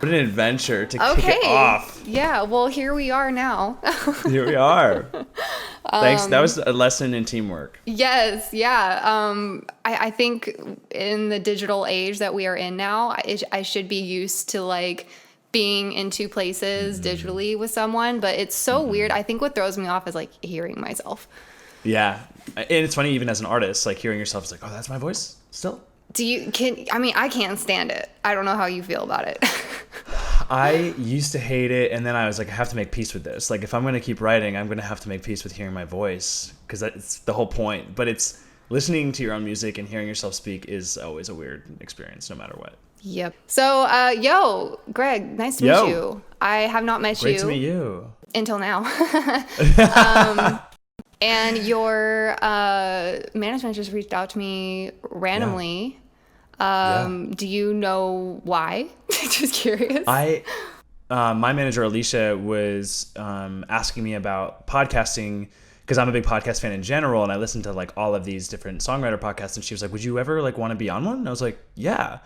What an adventure to kick it off. Yeah, well, here we are now. Here we are. Thanks. That was a lesson in teamwork. Yes, yeah. I think in the digital age that we are in now, I should be used to like being in two places digitally with someone, but it's so weird. I think what throws me off is like hearing myself. Yeah. And it's funny, even as an artist, like hearing yourself is like, oh, that's my voice still? I can't stand it. I don't know how you feel about it. I used to hate it, and then I was like, I have to make peace with this. Like, if I'm going to keep writing, I'm going to have to make peace with hearing my voice, because that's the whole point. But it's listening to your own music and hearing yourself speak is always a weird experience, no matter what. Yep. So, Greg, nice to meet you. I have not met you. Great to meet you. Until now. And your management just reached out to me randomly. Do you know why? Just curious. My manager Alicia was asking me about podcasting, because I'm a big podcast fan in general, and I listen to like all of these different songwriter podcasts, and she was like, would you ever like want to be on one? And I was like, yeah.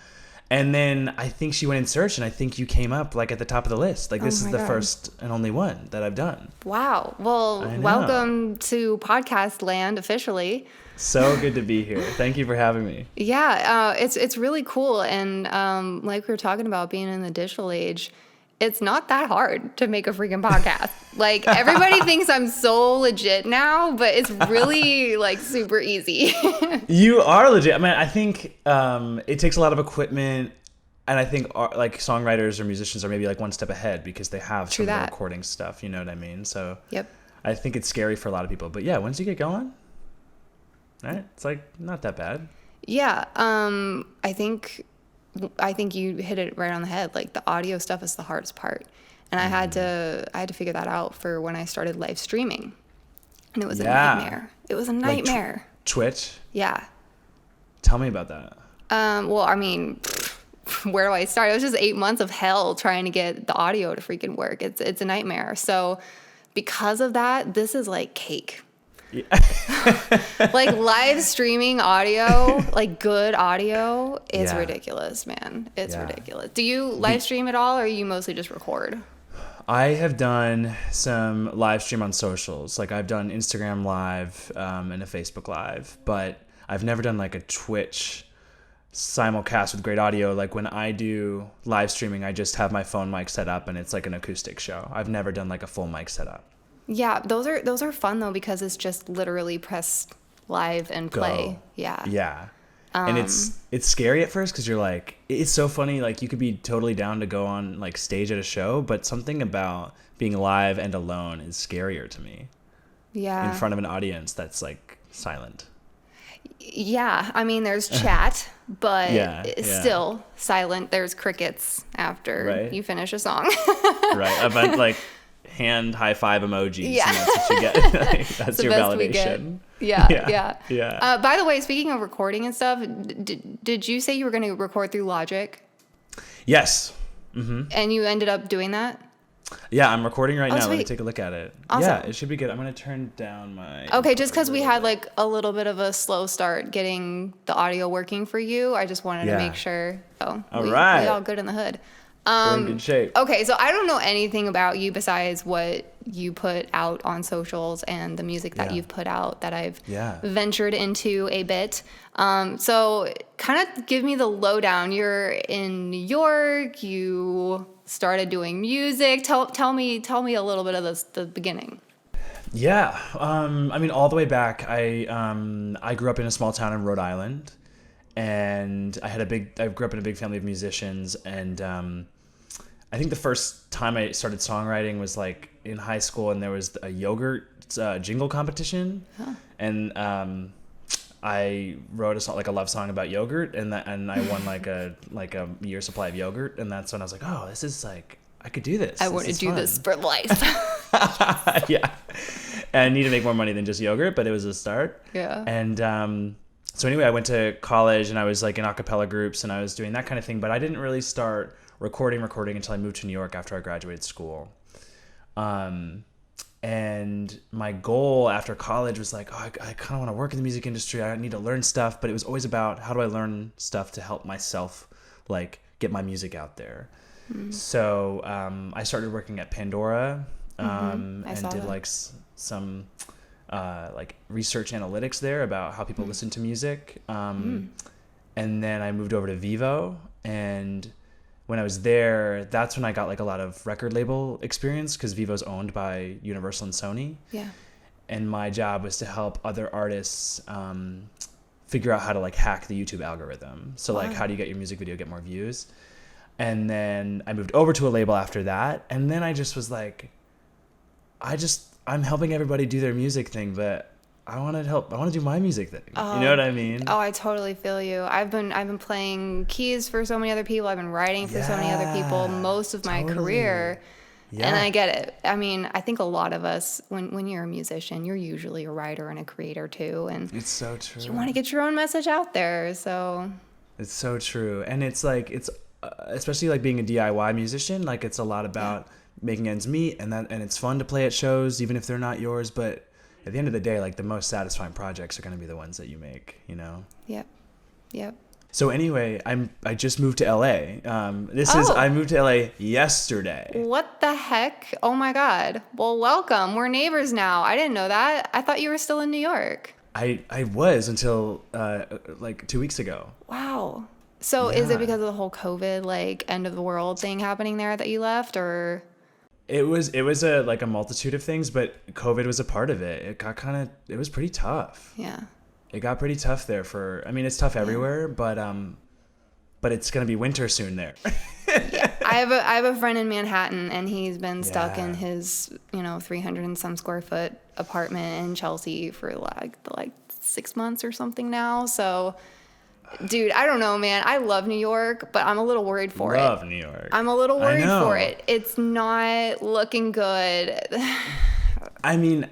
And then I think she went in search, and I think you came up like at the top of the list. Like, this is the first and only one that I've done. Wow. Well, welcome to podcast land officially. So good to be here. Thank you for having me. Yeah, it's really cool. And like we were talking about being in the digital age, it's not that hard to make a freaking podcast. Like, everybody thinks I'm so legit now, but it's really like super easy. You are legit. I mean, I think it takes a lot of equipment, and I think like songwriters or musicians are maybe like one step ahead because they have some of the recording stuff. You know what I mean? So I think it's scary for a lot of people. But yeah, once you get going, right? It's like not that bad. Yeah. I think you hit it right on the head. Like, the audio stuff is the hardest part. And I had to figure that out for when I started live streaming. And it was a nightmare. It was a nightmare. Like Twitch? Yeah. Tell me about that. Well, I mean, where do I start? It was just 8 months of hell trying to get the audio to freaking work. It's a nightmare. So because of that, this is like cake. Yeah. Like, live streaming audio, like good audio, is ridiculous, man. It's ridiculous. Do you live stream at all, or you mostly just record? I have done some live stream on socials. Like, I've done Instagram Live and a Facebook Live, but I've never done like a Twitch simulcast with great audio. Like, when I do live streaming, I just have my phone mic set up and it's like an acoustic show. I've never done like a full mic setup. Yeah, those are fun though, because it's just literally press live and play. Yeah. Yeah. And it's scary at first because you're like, it's so funny. Like, you could be totally down to go on like stage at a show, but something about being live and alone is scarier to me. Yeah. In front of an audience that's like silent. Yeah. I mean, there's chat, but it's still silent. There's crickets after you finish a song. Right. About like hand high five emojis. Yeah. And that's what you get. That's your validation. Yeah. By the way, speaking of recording and stuff, did you say you were going to record through Logic? Yes. Mm-hmm. And you ended up doing that? Yeah, I'm recording right now. Sweet. Let me take a look at it. Awesome. Yeah, it should be good. I'm going to turn down my... Okay, just because we had like a little bit of a slow start getting the audio working for you, I just wanted to make sure. All right. We all good in the hood. We're in good shape. Okay, so I don't know anything about you besides what you put out on socials and the music that you've put out that I've ventured into a bit. So kind of give me the lowdown. You're in New York. You started doing music. Tell me a little bit of the beginning. Yeah. I mean, all the way back, I grew up in a small town in Rhode Island, and I grew up in a big family of musicians, and I think the first time I started songwriting was like in high school, and there was a yogurt jingle competition, and I wrote a song, like a love song about yogurt, and I won like a year supply of yogurt, and that's when I was like, oh, this is like, I could do this. I want to do this for life. Yeah, and I need to make more money than just yogurt, but it was a start. Yeah, and so anyway, I went to college, and I was like in a cappella groups, and I was doing that kind of thing, but I didn't really start recording until I moved to New York after I graduated school. And my goal after college was like, I kind of want to work in the music industry. I need to learn stuff, but it was always about how do I learn stuff to help myself, like, get my music out there. So I started working at Pandora and did that. like some like research analytics there about how people listen to music. And then I moved over to Vivo, and when I was there, that's when I got like a lot of record label experience, because Vivo's owned by Universal and Sony. Yeah. And my job was to help other artists figure out how to like hack the YouTube algorithm. So like, how do you get your music video get more views? And then I moved over to a label after that. And then I just was like, I'm helping everybody do their music thing, but I want to do my music thing. You know what I mean? Oh, I totally feel you. I've been playing keys for so many other people. I've been writing for so many other people most of my career. Yeah. And I get it. I mean, I think a lot of us, when you're a musician, you're usually a writer and a creator too. And it's so true. You want to get your own message out there. So it's so true. And it's like, especially like being a DIY musician, like it's a lot about making ends meet, and it's fun to play at shows, even if they're not yours. But at the end of the day, like the most satisfying projects are going to be the ones that you make, you know? Yep. So anyway, I just moved to LA. I moved to LA yesterday. What the heck? Oh my God. Well, welcome. We're neighbors now. I didn't know that. I thought you were still in New York. I was until like 2 weeks ago. Wow. So is it because of the whole COVID, like end of the world thing happening there that you left, or? It was a multitude of things, but COVID was a part of it. It was pretty tough. Yeah. It got pretty tough there it's tough everywhere, but it's going to be winter soon there. Yeah. I have a friend in Manhattan, and he's been stuck in his, 300 and some square foot apartment in Chelsea for like 6 months or something now. So, dude, I don't know, man. I love New York, but I'm a little worried for it. Love New York. I'm a little worried for it. It's not looking good. I mean,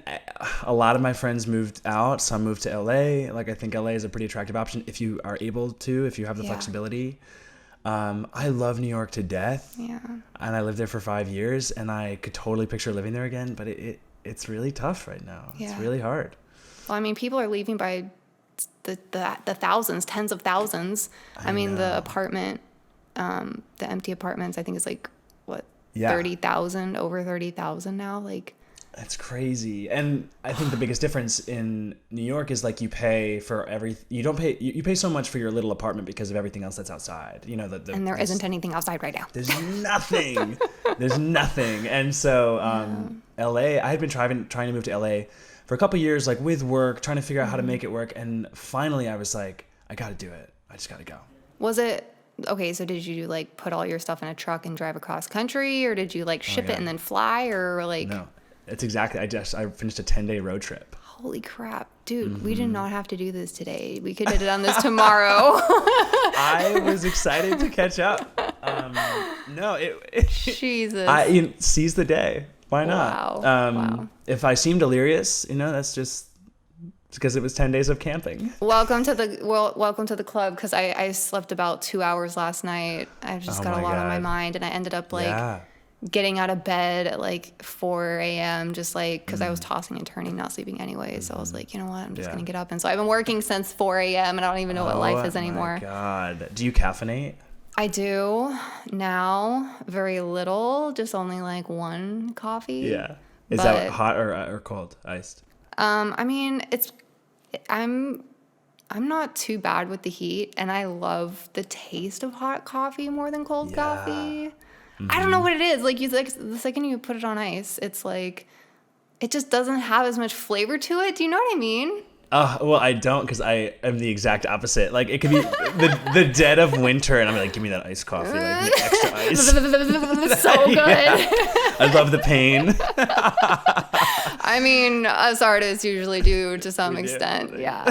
a lot of my friends moved out. Some moved to LA. Like, I think LA is a pretty attractive option if you are able to, if you have the flexibility. I love New York to death. Yeah. And I lived there for 5 years, and I could totally picture living there again, but it's really tough right now. Yeah. It's really hard. Well, I mean, people are leaving by the thousands, tens of thousands. I mean, the apartment, the empty apartments, I think it's like, 30,000, over 30,000 now. Like, that's crazy. And I think the biggest difference in New York is like you pay you pay so much for your little apartment because of everything else that's outside. You know, and there isn't anything outside right now. There's nothing. There's nothing. And so LA, I had been trying to move to LA for a couple of years, like with work, trying to figure out how to make it work. And finally I was like, I got to do it. I just got to go. Was it okay? So did you like put all your stuff in a truck and drive across country, or did you like ship it and then fly, or like? No. It's exactly. I finished a 10-day road trip. Holy crap, dude! We did not have to do this today. We could have done this tomorrow. I was excited to catch up. Jesus. Seize the day. Why not? Wow. If I seem delirious, that's just because it was 10 days of camping. Welcome to the club, because I slept about 2 hours last night. I've just got a lot on my mind, and I ended up getting out of bed at like 4 a.m. just like because I was tossing and turning, not sleeping anyway. So I was like, you know what, I'm just gonna get up. And so I've been working since 4 a.m. and I don't even know what life is anymore. Oh my God. Do you caffeinate? I do now, very little, just only like one coffee. Yeah. Is that hot or cold, iced? I mean, I'm not too bad with the heat, and I love the taste of hot coffee more than cold coffee. I don't know what it is. Like, the second you put it on ice, it's like, it just doesn't have as much flavor to it. Do you know what I mean? Well, I don't, because I am the exact opposite. Like, it could be the dead of winter, and I'm like, give me that iced coffee, like the extra ice. So good. I love the pain. I mean, us artists usually do to some extent. Yeah.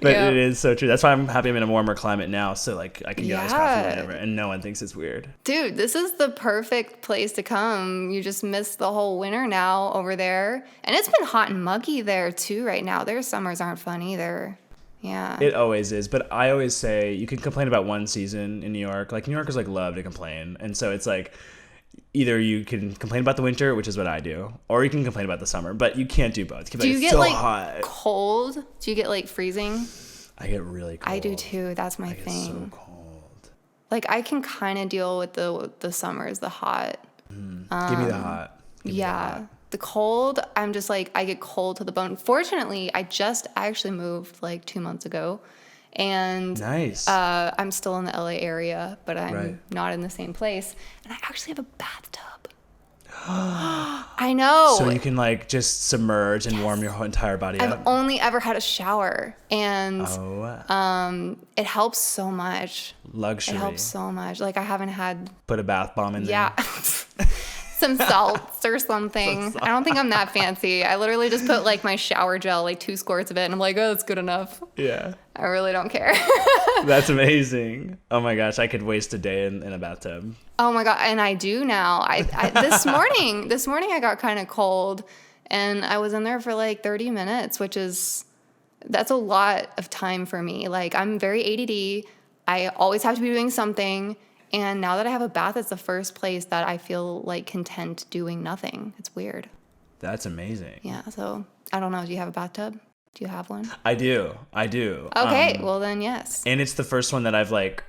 But it is so true. That's why I'm happy I'm in a warmer climate now, so like I can get iced coffee whenever, and no one thinks it's weird. Dude, this is the perfect place to come. You just missed the whole winter now over there, and it's been hot and muggy there too right now. Their summers aren't fun either. Yeah. It always is, but I always say you can complain about one season in New York. Like, New Yorkers like love to complain, and so it's like, either you can complain about the winter, which is what I do, or you can complain about the summer, but you can't do both. Do you get so like hot. Cold? Do you get like freezing? I get really cold. I do too. That's my thing. So cold. Like I can kind of deal with the summers, the hot. Give me the hot. Give me the Yeah. hot. The cold, I'm just like, I get cold to the bone. Fortunately, I actually moved like 2 months ago. And Nice. I'm still in the LA area, but I'm Right. not in the same place. And I actually have a bathtub. I know. So you can like just submerge and warm your whole entire body I've up. only ever had a shower, and Oh, it helps so much. luxury. It helps so much. Like I haven't had, Put a bath bomb in there. yeah, some salts or something. I don't think I'm that fancy. I literally just put like my shower gel, like 2 squirts of it, and I'm like, oh, it's good enough. Yeah. I really don't care. That's amazing. Oh my gosh, I could waste a day in a bathtub. Oh my God. And I do now. I this morning I got kind of cold and I was in there for like 30 minutes, that's a lot of time for me. Like I'm very ADD. I always have to be doing something. And now that I have a bath, it's the first place that I feel like content doing nothing. It's weird. That's amazing. Yeah. So I don't know. Do you have a bathtub? Do you have one? I do. Okay. Well then, yes. And it's the first one that I've like,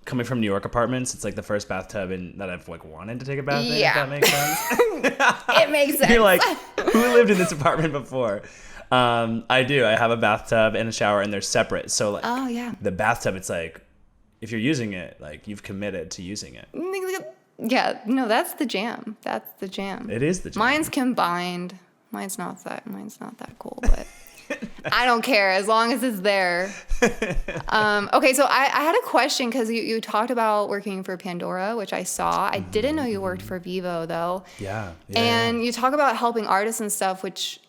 coming from New York apartments, it's like the first bathtub that I've like wanted to take a bath in, if Yeah. that makes sense. It makes sense. You're like, who lived in this apartment before? I do. I have a bathtub and a shower, and they're separate. So like, Oh yeah. the bathtub, it's like, if you're using it, like you've committed to using it. Yeah, no, that's the jam. That's the jam. It is the jam. Mine's combined. Mine's not that cool, but I don't care as long as it's there. Okay, so I had a question because you talked about working for Pandora, which I saw. I didn't know you worked for Vivo though. Yeah. And you talk about helping artists and stuff, which,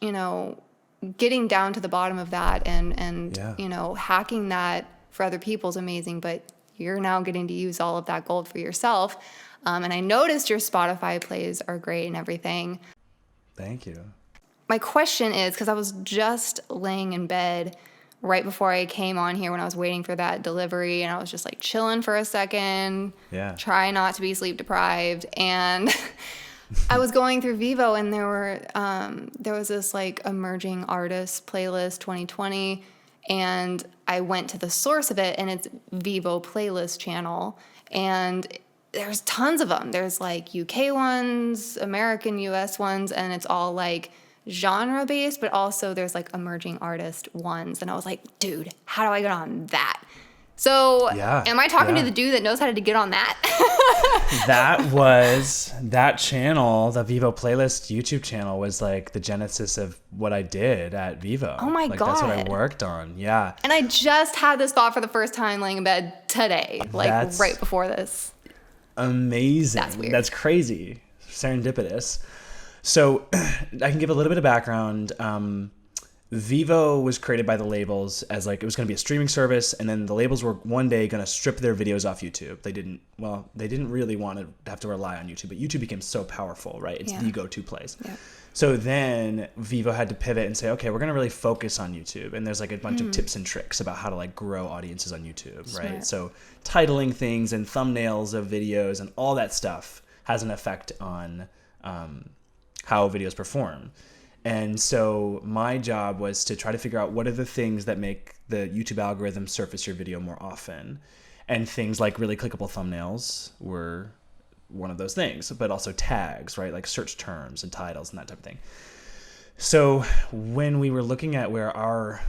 getting down to the bottom of that and Yeah. hacking that for other people is amazing, but you're now getting to use all of that gold for yourself. And I noticed your Spotify plays are great and everything. Thank you. My question is, because I was just laying in bed right before I came on here when I was waiting for that delivery, and I was just like chilling for a second, Yeah. try not to be sleep deprived, and I was going through Vivo, and there was this like emerging artists playlist 2020, and I went to the source of it, and it's Vivo playlist channel, and there's tons of them. There's like UK ones, American, US ones, and it's all like genre based, but also there's like emerging artist ones. And I was like, dude, how do I get on that? So am I talking to the dude that knows how to get on that? That channel, the Vivo Playlist YouTube channel, was like the genesis of what I did at Vivo. Oh my That's what I God. worked on. Yeah. And I just had this thought for the first time laying in bed today, like right before this. Amazing. That's weird. That's crazy. Serendipitous. So I can give a little bit of background. Vivo was created by the labels as like it was going to be a streaming service, and then the labels were one day going to strip their videos off YouTube. They didn't really want to have to rely on YouTube, but YouTube became so powerful, right? It's the go-to place. Yeah. So then Vivo had to pivot and say, okay, we're going to really focus on YouTube. And there's like a bunch of tips and tricks about how to like grow audiences on YouTube, Smart. right? So titling things and thumbnails of videos and all that stuff has an effect on how videos perform. And so my job was to try to figure out what are the things that make the YouTube algorithm surface your video more often. And things like really clickable thumbnails were one of those things, but also tags, right? Like search terms and titles and that type of thing. So when we were looking at where our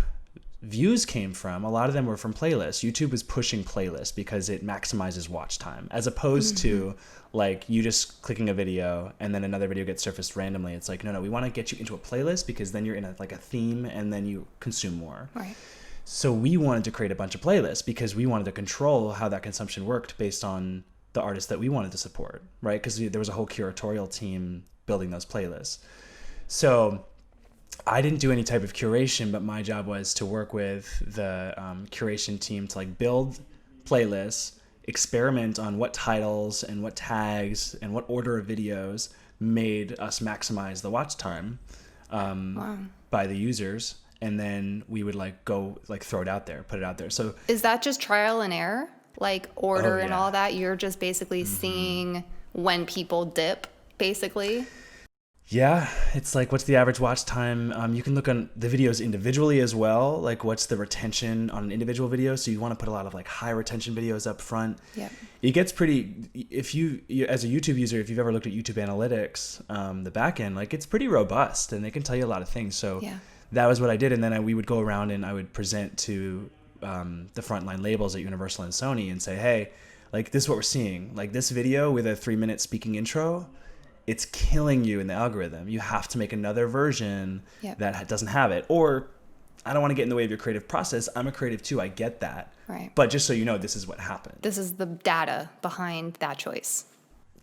views came from, a lot of them were from playlists. YouTube was pushing playlists because it maximizes watch time, as opposed to like you just clicking a video and then another video gets surfaced randomly. It's like, no, we want to get you into a playlist because then you're in a theme and then you consume more. Right. So we wanted to create a bunch of playlists because we wanted to control how that consumption worked based on the artists that we wanted to support, right? Because there was a whole curatorial team building those playlists. So I didn't do any type of curation, but my job was to work with the curation team to like build playlists, experiment on what titles and what tags and what order of videos made us maximize the watch time by the users. And then we would like go like throw it out there, put it out there. So is that just trial and error? Like order and yeah. all that? You're just basically seeing when people dip, basically? Yeah, it's like, what's the average watch time? You can look on the videos individually as well. Like, what's the retention on an individual video? So you want to put a lot of like high retention videos up front. Yeah. It gets pretty, if you as a YouTube user, if you've ever looked at YouTube analytics, the back end, like it's pretty robust and they can tell you a lot of things. So Yeah. that was what I did. And then we would go around and I would present to the frontline labels at Universal and Sony and say, hey, like this is what we're seeing. Like this video with a 3-minute speaking intro, it's killing you in the algorithm. You have to make another version Yep. that doesn't have it. Or I don't want to get in the way of your creative process. I'm a creative too. I get that. Right. But just so you know, this is what happened. This is the data behind that choice.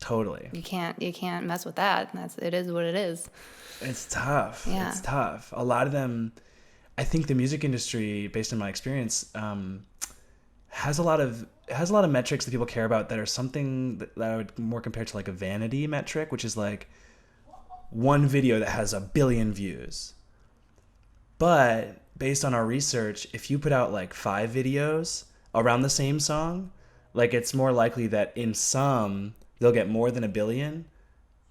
Totally. You can't mess with that. It is what it is. It's tough. Yeah. It's tough. A lot of them, I think the music industry, based on my experience, has a lot of metrics that people care about that are something that I would more compare to like a vanity metric, which is like one video that has 1 billion views. But based on our research, if you put out like 5 videos around the same song, like it's more likely that in some they'll get more than 1 billion,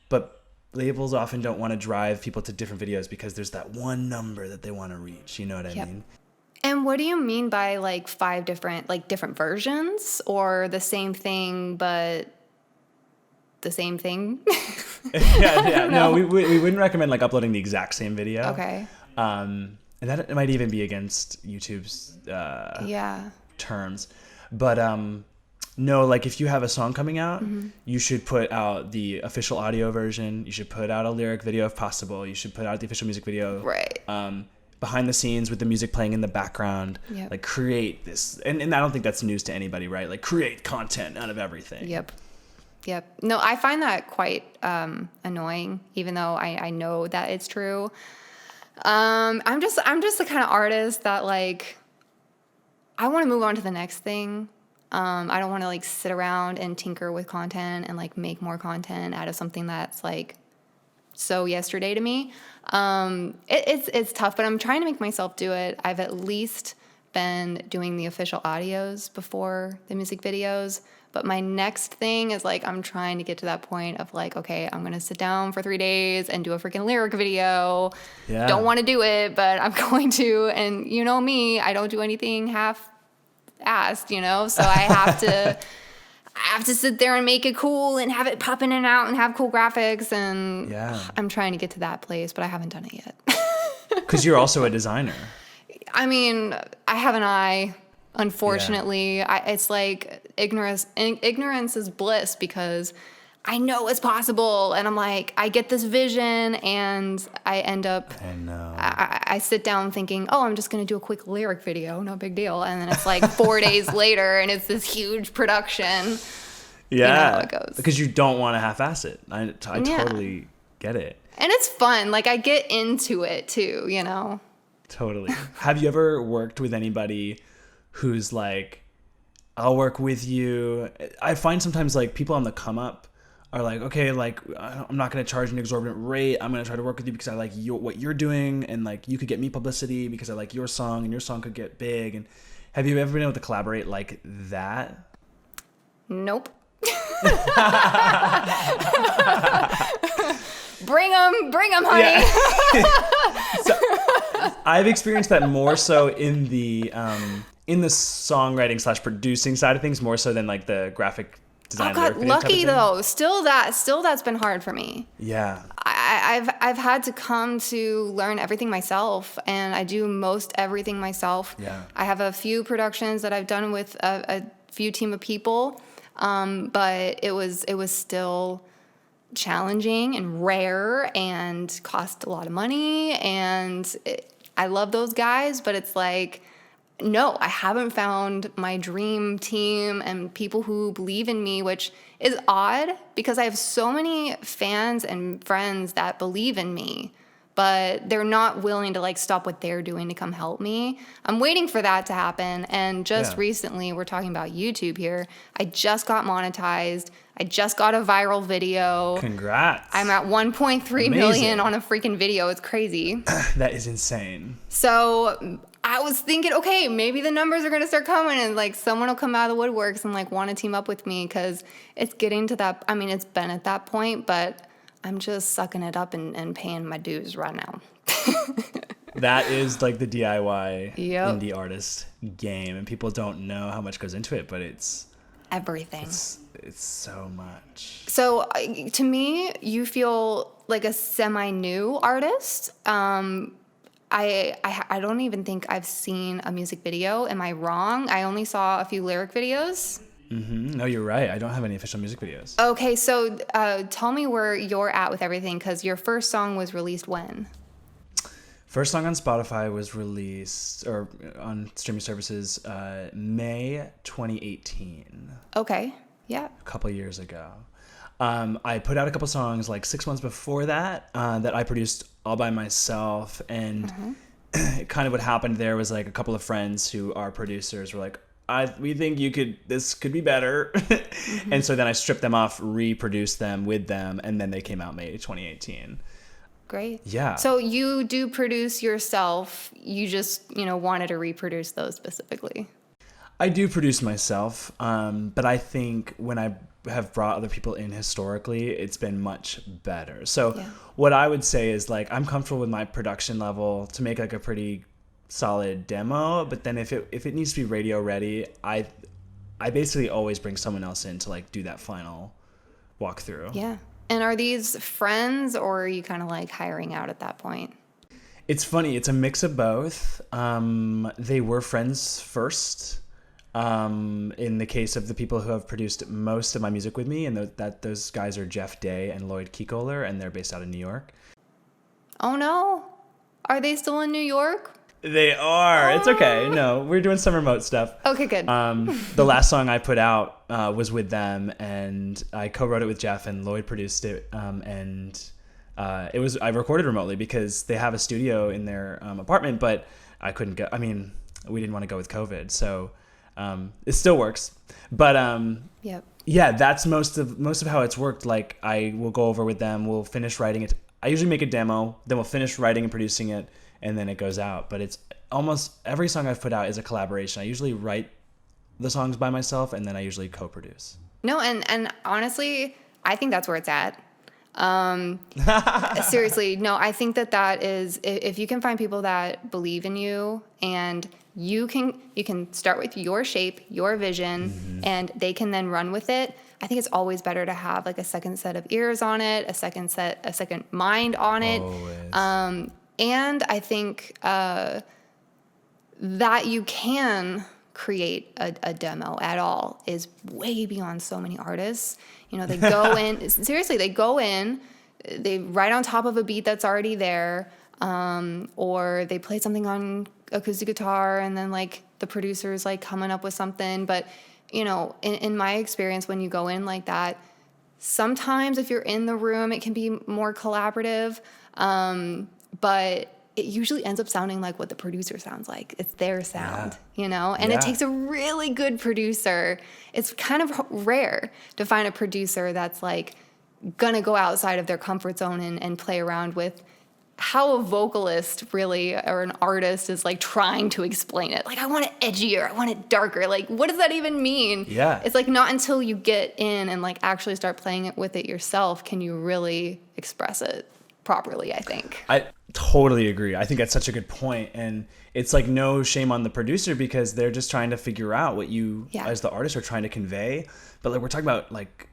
but labels often don't want to drive people to different videos because there's that one number that they want to reach. You know what I Yep. mean? And what do you mean by like 5 different versions, or the same thing but the same thing? Yeah. No, we wouldn't recommend like uploading the exact same video. Okay. And that it might even be against YouTube's Yeah. terms. But no, like if you have a song coming out, Mm-hmm. you should put out the official audio version. You should put out a lyric video if possible. You should put out the official music video. Right. Behind the scenes with the music playing in the background. Yep. Like create this. And I don't think that's news to anybody, right? Like create content out of everything. Yep. No, I find that quite annoying, even though I know that it's true. I'm just the kind of artist that like I want to move on to the next thing. I don't want to like sit around and tinker with content and like make more content out of something that's like so yesterday to me. It's tough, but I'm trying to make myself do it. I've at least been doing the official audios before the music videos. But my next thing is like, I'm trying to get to that point of like, okay, I'm going to sit down for 3 days and do a freaking lyric video. Yeah. Don't want to do it, but I'm going to. And you know me, I don't do anything half-assed, you know? So I have to sit there and make it cool and have it pop in and out and have cool graphics. And Yeah. I'm trying to get to that place, but I haven't done it yet. Because you're also a designer. I mean, I have an eye. Unfortunately, it's like ignorance is bliss, because I know it's possible. And I'm like, I get this vision and I end up, I know. I sit down thinking, oh, I'm just going to do a quick lyric video. No big deal. And then it's like 4 days later and it's this huge production. Yeah. You know how it goes. Because you don't want to half-ass it. I totally get it. And it's fun. Like I get into it too, you know? Totally. Have you ever worked with anybody who's like, I'll work with you? I find sometimes like people on the come up are like, okay, like I'm not going to charge an exorbitant rate. I'm going to try to work with you because I like what you're doing, and like you could get me publicity because I like your song and your song could get big. And have you ever been able to collaborate like that? Nope. Bring them, honey. Yeah. So, I've experienced that more so in the songwriting / producing side of things, more so than like the graphic design. Oh God, lucky though. Still that's been hard for me. Yeah. I've had to come to learn everything myself, and I do most everything myself. Yeah. I have a few productions that I've done with a few team of people, but it was still challenging and rare and cost a lot of money, and I love those guys, but it's like, no, I haven't found my dream team and people who believe in me, which is odd because I have so many fans and friends that believe in me, but they're not willing to like stop what they're doing to come help me. I'm waiting for that to happen. And just recently, we're talking about YouTube here, I just got monetized. I just got a viral video. Congrats. I'm at 1.3 million on a freaking video. It's crazy. That is insane. So I was thinking, okay, maybe the numbers are going to start coming and like someone will come out of the woodworks and like want to team up with me, because it's getting to that. I mean, it's been at that point, but I'm just sucking it up and paying my dues right now. That is like the DIY Yep. indie artist game, and people don't know how much goes into it, but it's Everything. it's so much. So to me, you feel like a semi-new artist. I don't even think I've seen a music video. Am I wrong? I only saw a few lyric videos. No, you're right. I don't have any official music videos. Okay, so tell me where you're at with everything, because your first song was released when? First song on Spotify was released, or on streaming services, May 2018. Okay, yeah. A couple years ago. I put out a couple songs like 6 months before that that I produced all by myself, and kind of what happened there was like a couple of friends who are producers were like, we think this could be better. And so then I stripped them off, reproduced them with them, and then they came out May 2018. Great. Yeah. So you do produce yourself. You just, wanted to reproduce those specifically. I do produce myself, but I think when I have brought other people in historically, it's been much better. So what I would say is like, I'm comfortable with my production level to make like a pretty solid demo, but then if it needs to be radio ready, I basically always bring someone else in to like do that final walkthrough. Yeah. And are these friends, or are you kind of like hiring out at that point? It's funny. It's a mix of both. They were friends first. In the case of the people who have produced most of my music with me, and those guys are Jeff Day and Lloyd Kiekoler, and they're based out of New York. Oh no. Are they still in New York? They are. It's okay. No, we're doing some remote stuff. Okay, good. The last song I put out was with them, and I co-wrote it with Jeff, and Lloyd produced it. I recorded remotely because they have a studio in their apartment, but I couldn't go. I mean, we didn't want to go with COVID, so it still works. But yep. Yeah, that's most of how it's worked. Like, I will go over with them. We'll finish writing it. I usually make a demo, then we'll finish writing and producing it, and then it goes out. But it's almost every song I've put out is a collaboration. I usually write the songs by myself, and then I usually co-produce. No, and honestly, I think that's where it's at. Seriously, no, I think that is, if you can find people that believe in you, and you can start with your shape, your vision, and they can then run with it. I think it's always better to have like a second set of ears on it, a second mind on it. Always. And I think that you can create a demo at all is way beyond so many artists. They go in, seriously, they write on top of a beat that's already there, or they play something on acoustic guitar, and then like the producer's like coming up with something. But, in my experience, when you go in like that, sometimes if you're in the room, it can be more collaborative. But it usually ends up sounding like what the producer sounds like. It's their sound, and it takes a really good producer. It's kind of rare to find a producer that's like gonna go outside of their comfort zone and play around with how a vocalist really, or an artist, is like trying to explain it. Like, I want it edgier, I want it darker. Like, what does that even mean? Yeah. It's like not until you get in and like actually start playing it with it yourself can you really express it properly, I think. I totally agree. I think that's such a good point. And it's like no shame on the producer, because they're just trying to figure out what you as the artist are trying to convey. But like, we're talking about like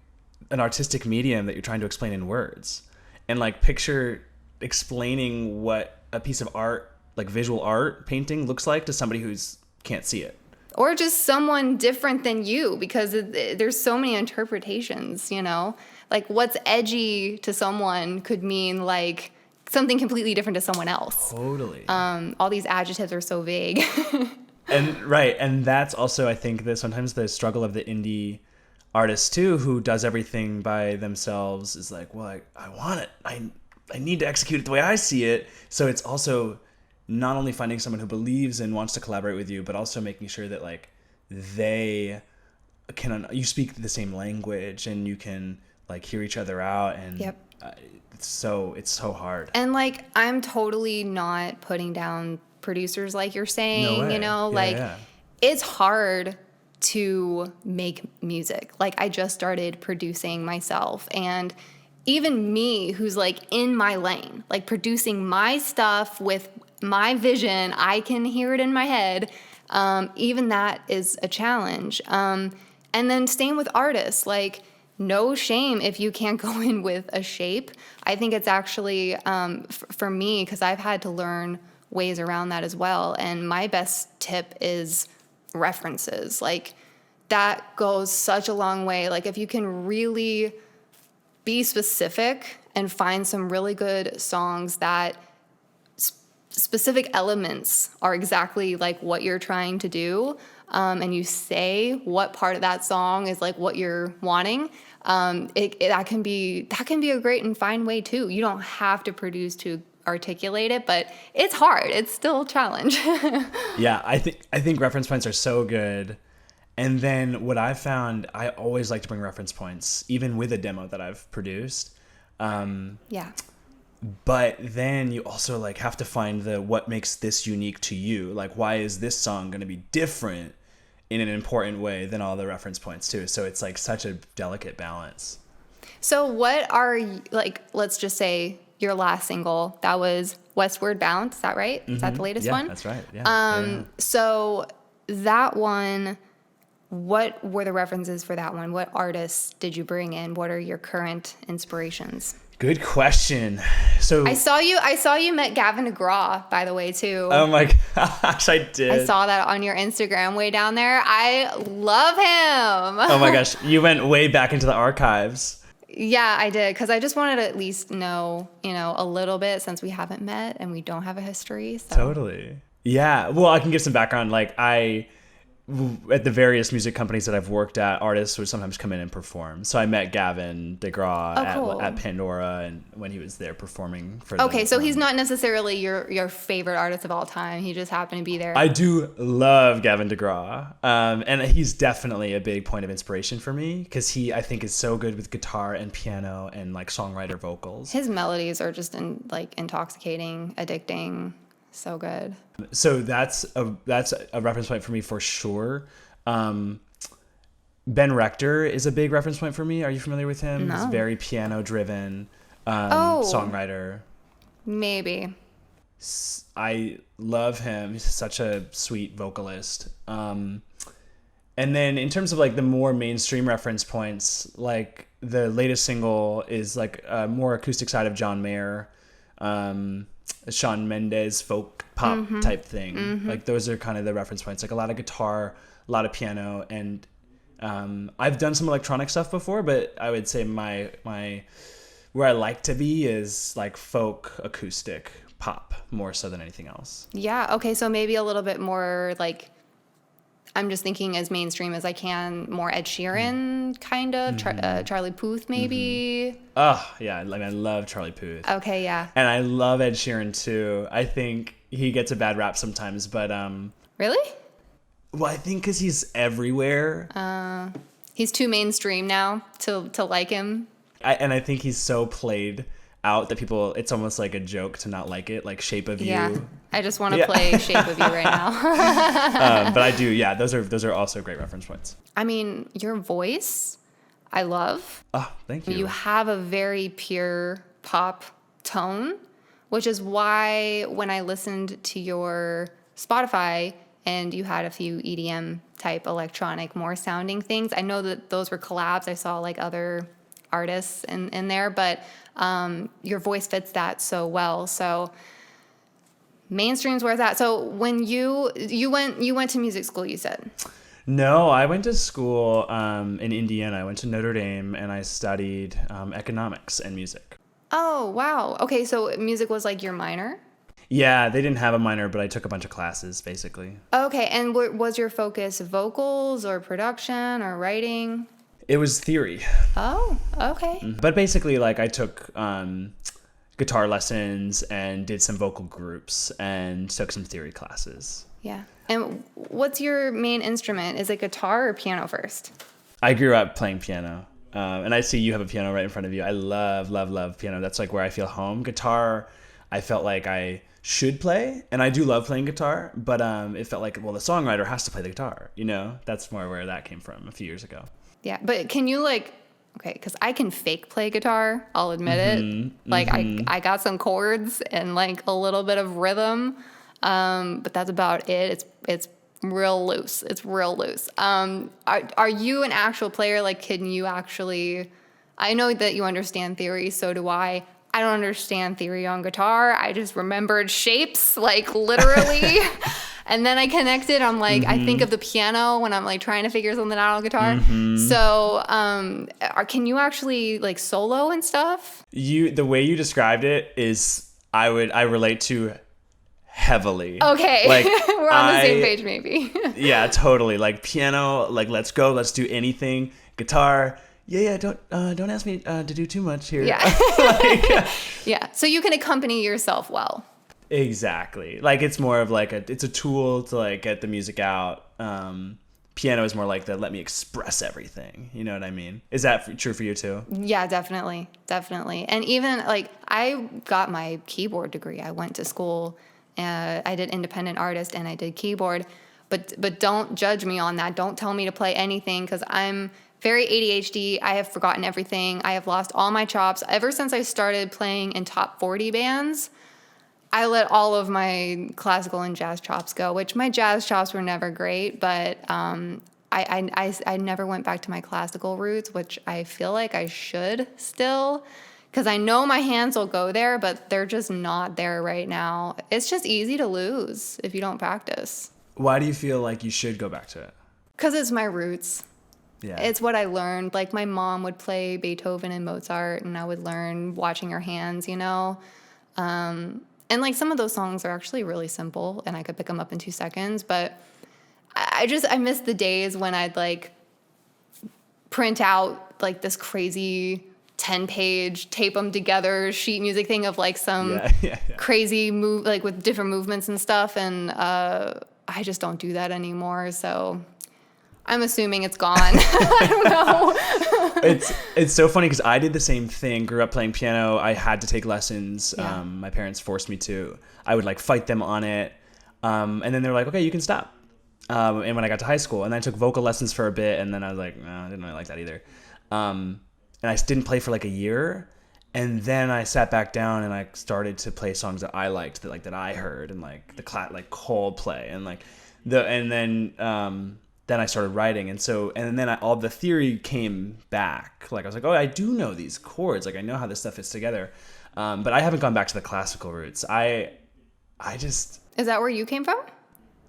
an artistic medium that you're trying to explain in words. And like, picture explaining what a piece of art, like visual art painting, looks like to somebody who's can't see it. Or just someone different than you, because there's so many interpretations, Like, what's edgy to someone could mean like something completely different to someone else. Totally. All these adjectives are so vague. And that's also, I think, that sometimes the struggle of the indie artist too, who does everything by themselves, is like, well, I want it. I need to execute it the way I see it. So it's also not only finding someone who believes and wants to collaborate with you, but also making sure that like you speak the same language, and you can like hear each other out. And it's so hard. And like, I'm totally not putting down producers like you're saying, No way. It's hard to make music. Like, I just started producing myself, and even me who's like in my lane, like producing my stuff with my vision, I can hear it in my head. Even that is a challenge. And then same with artists, like no shame if you can't go in with a shape. I think it's actually, for me, because I've had to learn ways around that as well. And my best tip is references. Like that goes such a long way. Like if you can really be specific and find some really good songs that specific elements are exactly like what you're trying to do, and you say what part of that song is like what you're wanting, that can be a great and fine way too. You don't have to produce to articulate it, but it's hard. It's still a challenge. Yeah, I think reference points are so good. And then what I've found, I always like to bring reference points, even with a demo that I've produced. Yeah. But then you also like have to find what makes this unique to you. Like, why is this song going to be different in an important way than all the reference points too? So it's like such a delicate balance. So what are, like, let's just say your last single, that was Westward Bound. Is that right? Is that the latest one? Yeah, that's right. Yeah. So that one, what were the references for that one? What artists did you bring in? What are your current inspirations? Good question. So I saw you met Gavin DeGraw, by the way, too. Oh my gosh, I did. I saw that on your Instagram way down there. I love him. Oh my gosh, you went way back into the archives. Yeah, I did, because I just wanted to at least know, a little bit, since we haven't met and we don't have a history. So. Totally. Yeah. Well, I can give some background. Like at the various music companies that I've worked at, artists would sometimes come in and perform. So I met Gavin DeGraw at Pandora, and when he was there performing for them. Okay, so he's not necessarily your favorite artist of all time. He just happened to be there. I do love Gavin DeGraw. And he's definitely a big point of inspiration for me, because I think is so good with guitar and piano and like songwriter vocals. His melodies are just intoxicating, addicting. So good. So that's a reference point for me for sure. Ben Rector is a big reference point for me. Are you familiar with him? No. He's very piano driven songwriter. Maybe. I love him. He's such a sweet vocalist. And then in terms of like the more mainstream reference points, like the latest single is like a more acoustic side of John Mayer. Shawn Mendes folk pop type thing. Mm-hmm. Like those are kind of the reference points. Like a lot of guitar, a lot of piano, and I've done some electronic stuff before, but I would say my where I like to be is like folk acoustic pop more so than anything else. Yeah. Okay. So maybe a little bit more like, I'm just thinking as mainstream as I can, more Ed Sheeran kind of, Charlie Puth maybe. Mm-hmm. Oh, yeah. Like I love Charlie Puth. Okay, yeah. And I love Ed Sheeran too. I think he gets a bad rap sometimes, but... Really? Well, I think because he's everywhere. He's too mainstream now to like him. And I think he's so played out that it's almost like a joke to not like it, like Shape of You. I just want to play Shape of You right now. But I do, yeah. Those are also great reference points. I mean, your voice, I love. Oh, thank you. You have a very pure pop tone, which is why when I listened to your Spotify and you had a few EDM type electronic, more sounding things, I know that those were collabs. I saw like other artists in there, but your voice fits that so well. So mainstream's where it's at. So when you went to music school, you said? No, I went to school in Indiana. I went to Notre Dame and I studied economics and music. Oh, wow. Okay, so music was like your minor? Yeah, they didn't have a minor, but I took a bunch of classes, basically. Okay, and was your focus vocals or production or writing? It was theory. Oh, okay. But basically, like, I took guitar lessons and did some vocal groups and took some theory classes. Yeah. And what's your main instrument? Is it guitar or piano first? I grew up playing piano. And I see you have a piano right in front of you. I love, love, love piano. That's like where I feel home. Guitar, I felt like I should play, and I do love playing guitar, but it felt like, well, the songwriter has to play the guitar, you know? That's more where that came from a few years ago. Yeah, but can you like Okay, because I can fake play guitar, I'll admit it. Like I got some chords and like a little bit of rhythm, but that's about it. It's real loose. It's real loose. Are you an actual player? Like, can you actually? I know that you understand theory, so do I. I don't understand theory on guitar. I just remembered shapes, like literally. And then I connected. I'm like, I think of the piano when I'm like trying to figure something out on guitar. So, can you actually like solo and stuff? The way you described it is I relate to heavily. Okay, Like we're on the same page, maybe. Yeah, totally. Like piano, like let's go, let's do anything. Guitar, yeah. Don't ask me to do too much here. Yeah. Like, yeah. So you can accompany yourself well. Exactly. Like it's more of like it's a tool to like get the music out. Piano is more like the let me express everything. You know what I mean? Is that true for you too? Yeah, definitely. And even like I got my keyboard degree. I went to school. I did independent artist and I did keyboard. But don't judge me on that. Don't tell me to play anything because I'm very ADHD. I have forgotten everything. I have lost all my chops. Ever since I started playing in top 40 bands, I let all of my classical and jazz chops go, which my jazz chops were never great, but I never went back to my classical roots, which I feel like I should still, because I know my hands will go there, but they're just not there right now. It's just easy to lose if you don't practice. Why do you feel like you should go back to it? Because it's my roots. Yeah. It's what I learned. Like my mom would play Beethoven and Mozart, and I would learn watching her hands, you know? And like some of those songs are actually really simple and I could pick them up in 2 seconds, but I miss the days when I'd like print out like this crazy 10-page, tape them together sheet music thing of like some crazy move, like with different movements and stuff. And I just don't do that anymore. So I'm assuming it's gone. I don't know. It's so funny because I did the same thing. Grew up playing piano. I had to take lessons. Yeah. My parents forced me to. I would like fight them on it, and then they were like, "Okay, you can stop." And when I got to high school, and then I took vocal lessons for a bit, and then I was like, "No, I didn't really like that either." And I didn't play for like a year, and then I sat back down and I started to play songs that I liked, that I heard, and like like Coldplay, and like then I started writing, and then all the theory came back. Like I was like, oh, I do know these chords. Like I know how this stuff fits together, but I haven't gone back to the classical roots. I just. Is that where you came from?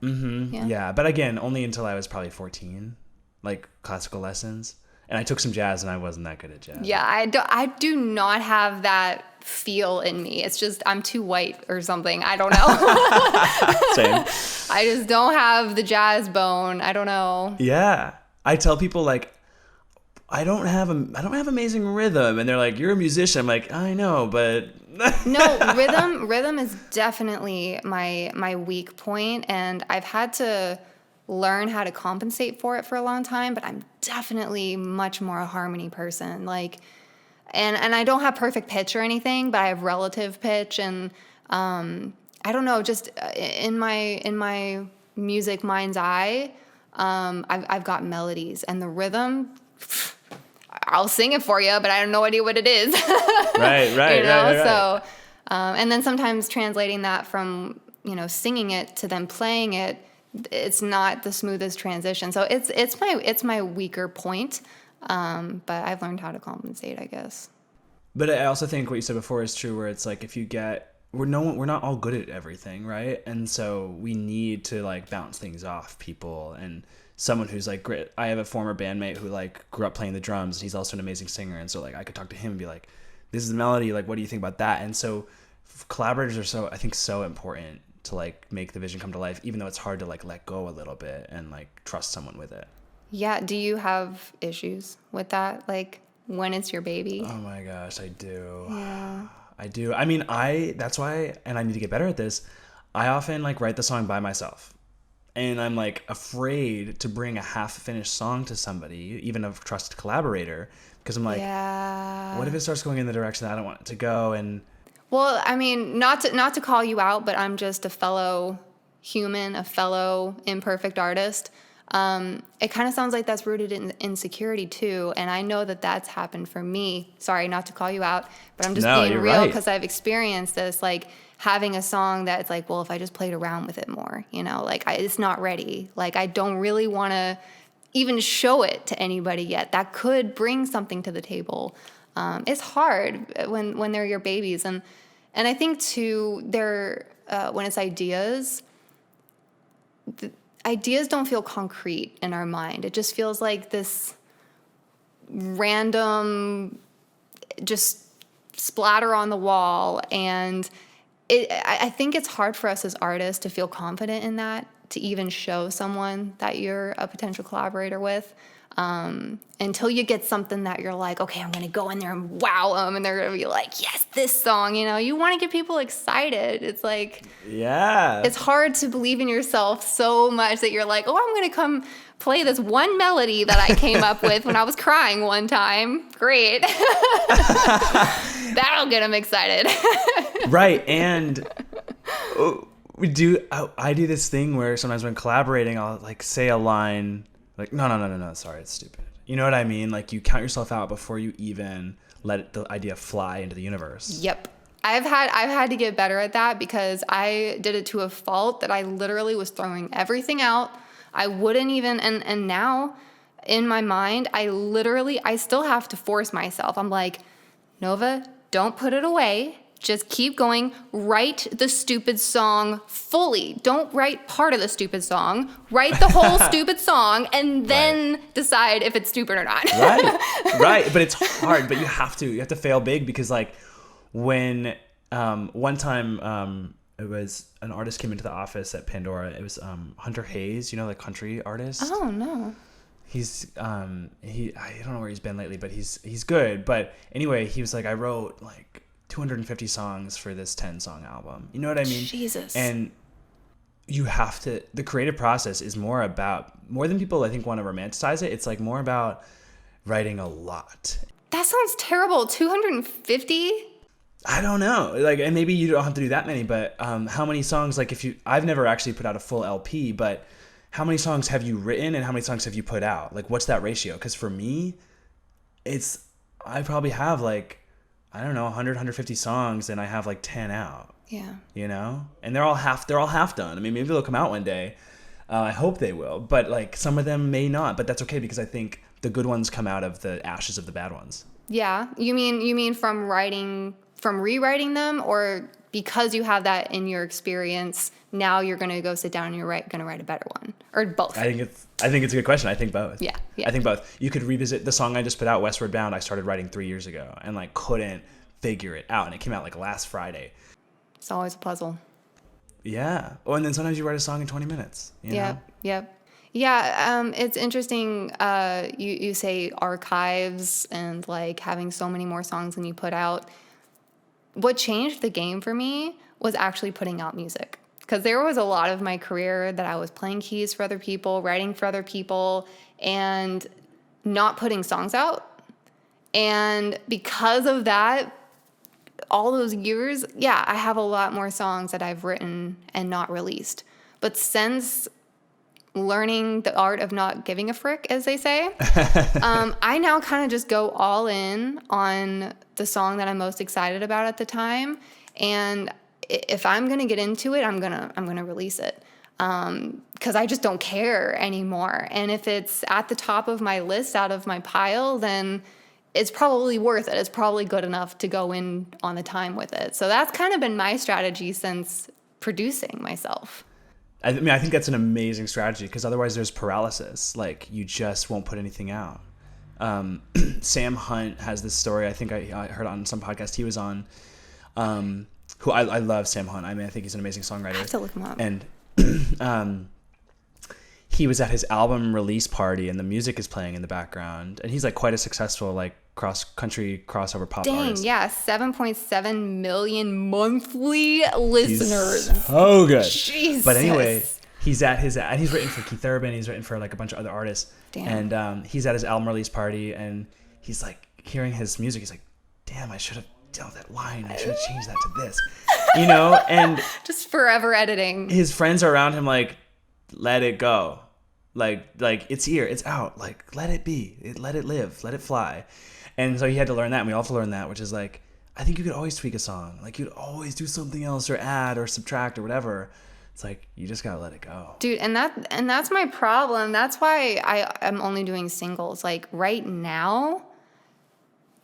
Mm-hmm. Yeah, but again, only until I was probably 14, like classical lessons, and I took some jazz, and I wasn't that good at jazz. Yeah, I do not have that feel in me. It's just I'm too white or something. I don't know. Same. I just don't have the jazz bone. I don't know. Yeah, I tell people like I don't have amazing rhythm, and they're like, "You're a musician." I'm like, "I know, but." No, rhythm is definitely my weak point, and I've had to learn how to compensate for it for a long time, but I'm definitely much more a harmony person. Like, and I don't have perfect pitch or anything, but I have relative pitch, and I don't know, just in my music mind's eye, I've got melodies, and the rhythm, I'll sing it for you, but I have no idea what it is. Right. You know? Right. So, and then sometimes translating that from, singing it to then playing it, it's not the smoothest transition. So it's my weaker point. But I've learned how to compensate, I guess. But I also think what you said before is true, where it's like if you we're not all good at everything, right? And so we need to like bounce things off people, and someone who's like great. I have a former bandmate who like grew up playing the drums, and he's also an amazing singer, and so like I could talk to him and be like, this is the melody, like what do you think about that? And so collaborators are so important to like make the vision come to life, even though it's hard to like let go a little bit and like trust someone with it. Yeah. Do you have issues with that? Like when it's your baby? Oh my gosh, I do. Yeah. I do. I mean, that's why, and I need to get better at this. I often like write the song by myself, and I'm like afraid to bring a half-finished song to somebody, even a trusted collaborator, because I'm like, what if it starts going in the direction that I don't want it to go? And well, I mean, not to call you out, but I'm just a fellow human, a fellow imperfect artist. It kind of sounds like that's rooted in insecurity too. And I know that that's happened for me. Sorry, not to call you out, but I'm just being real because I've experienced this, like having a song that's like, well, if I just played around with it more, you know, like it's not ready. Like I don't really want to even show it to anybody yet. That could bring something to the table. It's hard when they're your babies. And I think too, when it's ideas, ideas don't feel concrete in our mind. It just feels like this random, just splatter on the wall. And I think it's hard for us as artists to feel confident in that, to even show someone that you're a potential collaborator with. Until you get something that you're like, okay, I'm going to go in there and wow them. And they're going to be like, yes, this song, you know, you want to get people excited. It's like, yeah, it's hard to believe in yourself so much that you're like, oh, I'm going to come play this one melody that I came up with when I was crying one time. Great. That'll get them excited. Right. And I do this thing where sometimes when collaborating, I'll like say a line like, no, sorry, it's stupid. You know what I mean? Like you count yourself out before you even let the idea fly into the universe. Yep. I've had to get better at that because I did it to a fault that I literally was throwing everything out. I wouldn't even, and now in my mind, I still have to force myself. I'm like, Nova, don't put it away. Just keep going. Write the stupid song fully. Don't write part of the stupid song. Write the whole stupid song and then decide if it's stupid or not. Right. But it's hard, but you have to fail big because like when one time it was an artist came into the office at Pandora. It was Hunter Hayes, you know, the country artist. Oh no. He's I don't know where he's been lately, but he's good. But anyway, he was like, I wrote like 250 songs for this 10-song album. You know what I mean? Jesus. And you have to, the creative process is more than people I think want to romanticize it. It's like more about writing a lot. That sounds terrible. 250? I don't know. Like, and maybe you don't have to do that many, but how many songs, like I've never actually put out a full LP, but how many songs have you written and how many songs have you put out? Like, what's that ratio? Because for me, I probably have like, I don't know, 100, 150 songs and I have like 10 out. Yeah. You know? And they're all half done. I mean, maybe they'll come out one day. I hope they will. But like some of them may not. But that's okay because I think the good ones come out of the ashes of the bad ones. Yeah. You mean from rewriting them, or because you have that in your experience, now you're going to go sit down and you're going to write a better one, or both? I think it's a good question. I think both. Yeah. I think both. You could revisit the song I just put out, Westward Bound. I started writing 3 years ago and like couldn't figure it out. And it came out like last Friday. It's always a puzzle. Yeah. Oh, and then sometimes you write a song in 20 minutes. You know? Yep. Yeah. It's interesting. You say archives and like having so many more songs than you put out. What changed the game for me was actually putting out music. Because there was a lot of my career that I was playing keys for other people, writing for other people, and not putting songs out. And because of that, all those years, yeah, I have a lot more songs that I've written and not released. But since learning the art of not giving a frick, as they say, I now kind of just go all in on the song that I'm most excited about at the time. And if I'm going to get into it, I'm going to release it. Because I just don't care anymore. And if it's at the top of my list out of my pile, then it's probably worth it. It's probably good enough to go in on the time with it. So that's kind of been my strategy since producing myself. I mean, I think that's an amazing strategy because otherwise there's paralysis. Like you just won't put anything out. Sam Hunt has this story. I think I heard on some podcast he was on, who I love Sam Hunt. I mean, I think he's an amazing songwriter. I have to look him up. And he was at his album release party and the music is playing in the background. And he's like quite a successful like cross-country crossover pop artist. Dang, yeah, 7.7 million monthly listeners. He's so good. Jesus. But anyway, he's at his, and he's written for Keith Urban. He's written for like a bunch of other artists. Damn. And he's at his album release party and he's like hearing his music. He's like, damn, I should have done that line. I should have changed that to this, you know? And just forever editing. His friends are around him like, let it go. Like it's here, it's out. Like let it be, let it live, let it fly. And so he had to learn that, and we all have to learn that, which is like, I think you could always tweak a song. Like you'd always do something else or add or subtract or whatever. It's like you just gotta let it go, dude. And that's my problem. That's why I'm only doing singles. Like right now,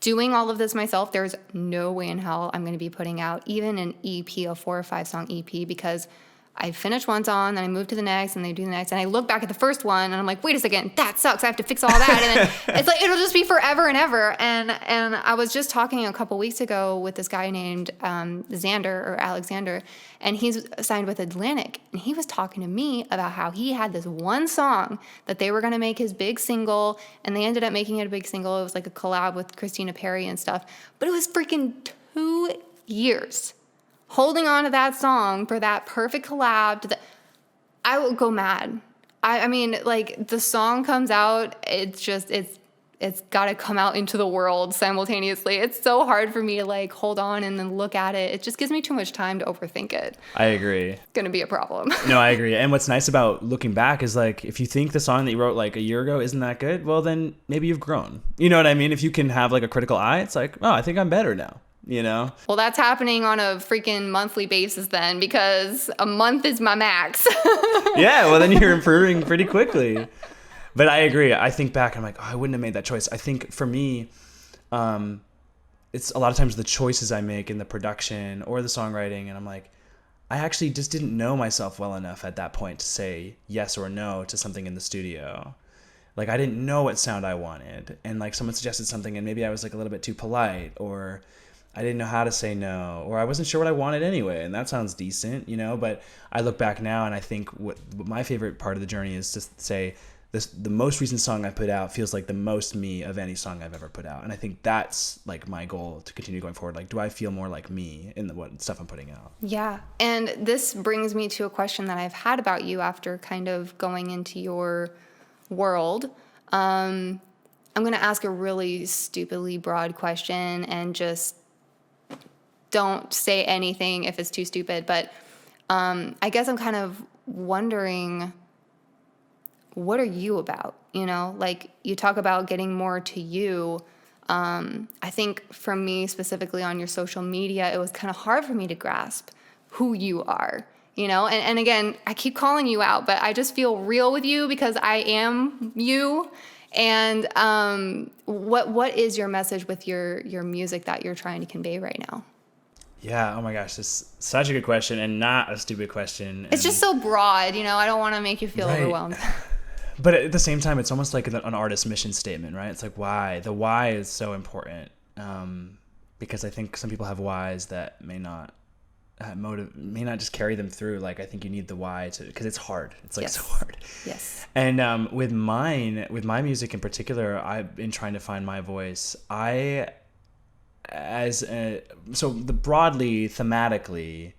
doing all of this myself, there's no way in hell I'm going to be putting out even an EP, a 4 or 5 song EP, because I finish one song, then I move to the next, and they do the next, and I look back at the first one, and I'm like, wait a second, that sucks. I have to fix all that, and then it's like it'll just be forever and ever. And I was just talking a couple weeks ago with this guy named Xander or Alexander, and he's signed with Atlantic, and he was talking to me about how he had this one song that they were going to make his big single, and they ended up making it a big single. It was like a collab with Christina Perri and stuff, but it was freaking 2 years holding on to that song for that perfect collab. I will go mad. I mean, like, the song comes out, it's got to come out into the world simultaneously. It's so hard for me to, like, hold on and then look at it. It just gives me too much time to overthink it. I agree. It's going to be a problem. No, I agree. And what's nice about looking back is, like, if you think the song that you wrote, like, a year ago isn't that good, well, then maybe you've grown. You know what I mean? If you can have, like, a critical eye, it's like, oh, I think I'm better now. You know? Well, that's happening on a freaking monthly basis then, because a month is my max. Yeah, well, then you're improving pretty quickly. But I agree. I think back, I'm like, oh, I wouldn't have made that choice. I think for me, it's a lot of times the choices I make in the production or the songwriting, and I'm like, I actually just didn't know myself well enough at that point to say yes or no to something in the studio. Like, I didn't know what sound I wanted, and like someone suggested something, and maybe I was like a little bit too polite, or I didn't know how to say no, or I wasn't sure what I wanted anyway, and that sounds decent, you know? But I look back now, and I think what my favorite part of the journey is to say, the most recent song I put out feels like the most me of any song I've ever put out. And I think that's like my goal to continue going forward. Like, do I feel more like me in what stuff I'm putting out? Yeah. And this brings me to a question that I've had about you after kind of going into your world. I'm going to ask a really stupidly broad question, and just don't say anything if it's too stupid. But I guess I'm kind of wondering, what are you about? You know, like, you talk about getting more to you. I think for me specifically on your social media, it was kind of hard for me to grasp who you are, you know? And again, I keep calling you out, but I just feel real with you because I am you. And what is your message with your music that you're trying to convey right now? Yeah, oh my gosh, this is such a good question, and not a stupid question. It's just so broad, you know, I don't want to make you feel overwhelmed. But at the same time, it's almost like an artist's mission statement, right? It's like why. The why is so important, because I think some people have whys that may not just carry them through. Like, I think you need the why because it's hard. It's like so hard. Yes. And with my music in particular, I've been trying to find my voice. Broadly, thematically,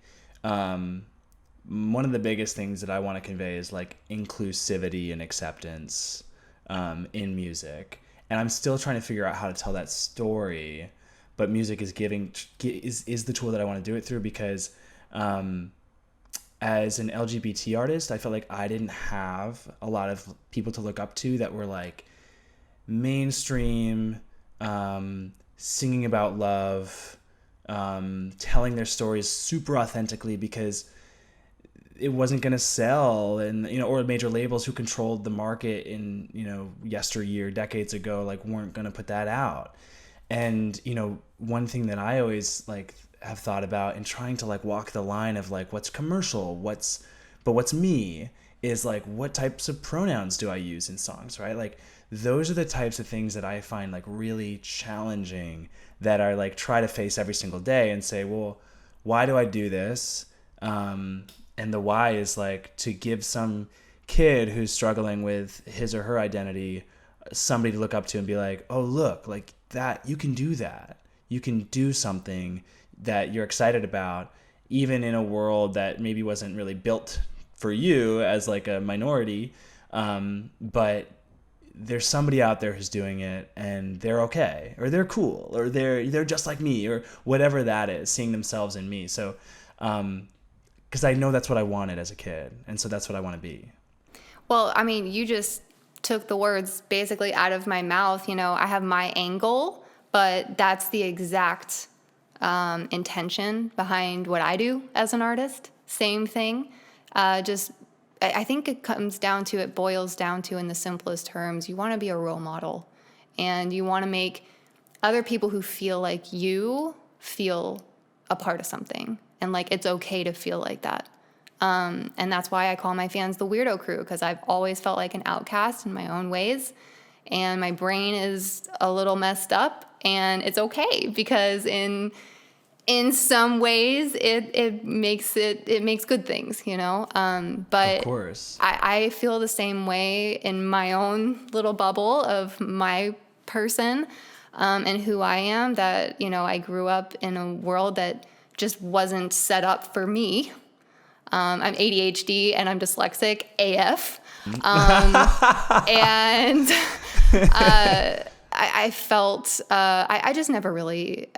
one of the biggest things that I want to convey is like inclusivity and acceptance in music. And I'm still trying to figure out how to tell that story, but music is the tool that I want to do it through, because as an LGBT artist, I felt like I didn't have a lot of people to look up to that were like mainstream, singing about love, telling their stories super authentically, because it wasn't going to sell, and or major labels who controlled the market in yesteryear, decades ago, like weren't going to put that out. And one thing that I always like have thought about in trying to like walk the line of like what's commercial, what's me, is like what types of pronouns do I use in songs, right? Like those are the types of things that I find like really challenging, that I like try to face every single day and say, well, why do I do this? And the why is like to give some kid who's struggling with his or her identity somebody to look up to and be like, oh, look, like that, you can do that. You can do something that you're excited about, even in a world that maybe wasn't really built for you as like a minority. But there's somebody out there who's doing it, and they're okay, or they're cool, or they're just like me, or whatever that is, seeing themselves in me. So, because I know that's what I wanted as a kid, and so that's what I want to be. Well, I mean, you just took the words basically out of my mouth. You know, I have my angle, but that's the exact intention behind what I do as an artist. Same thing. I think it boils down to, in the simplest terms, you want to be a role model, and you want to make other people who feel like you feel a part of something, and like it's okay to feel like that. And that's why I call my fans the Weirdo Crew, because I've always felt like an outcast in my own ways, and my brain is a little messed up, and it's okay, because in some ways it makes good things, you know. But Of course. I feel the same way in my own little bubble of my person, and who I am, that, you know, I grew up in a world that just wasn't set up for me. I'm ADHD and I'm dyslexic AF. And I felt, I just never really,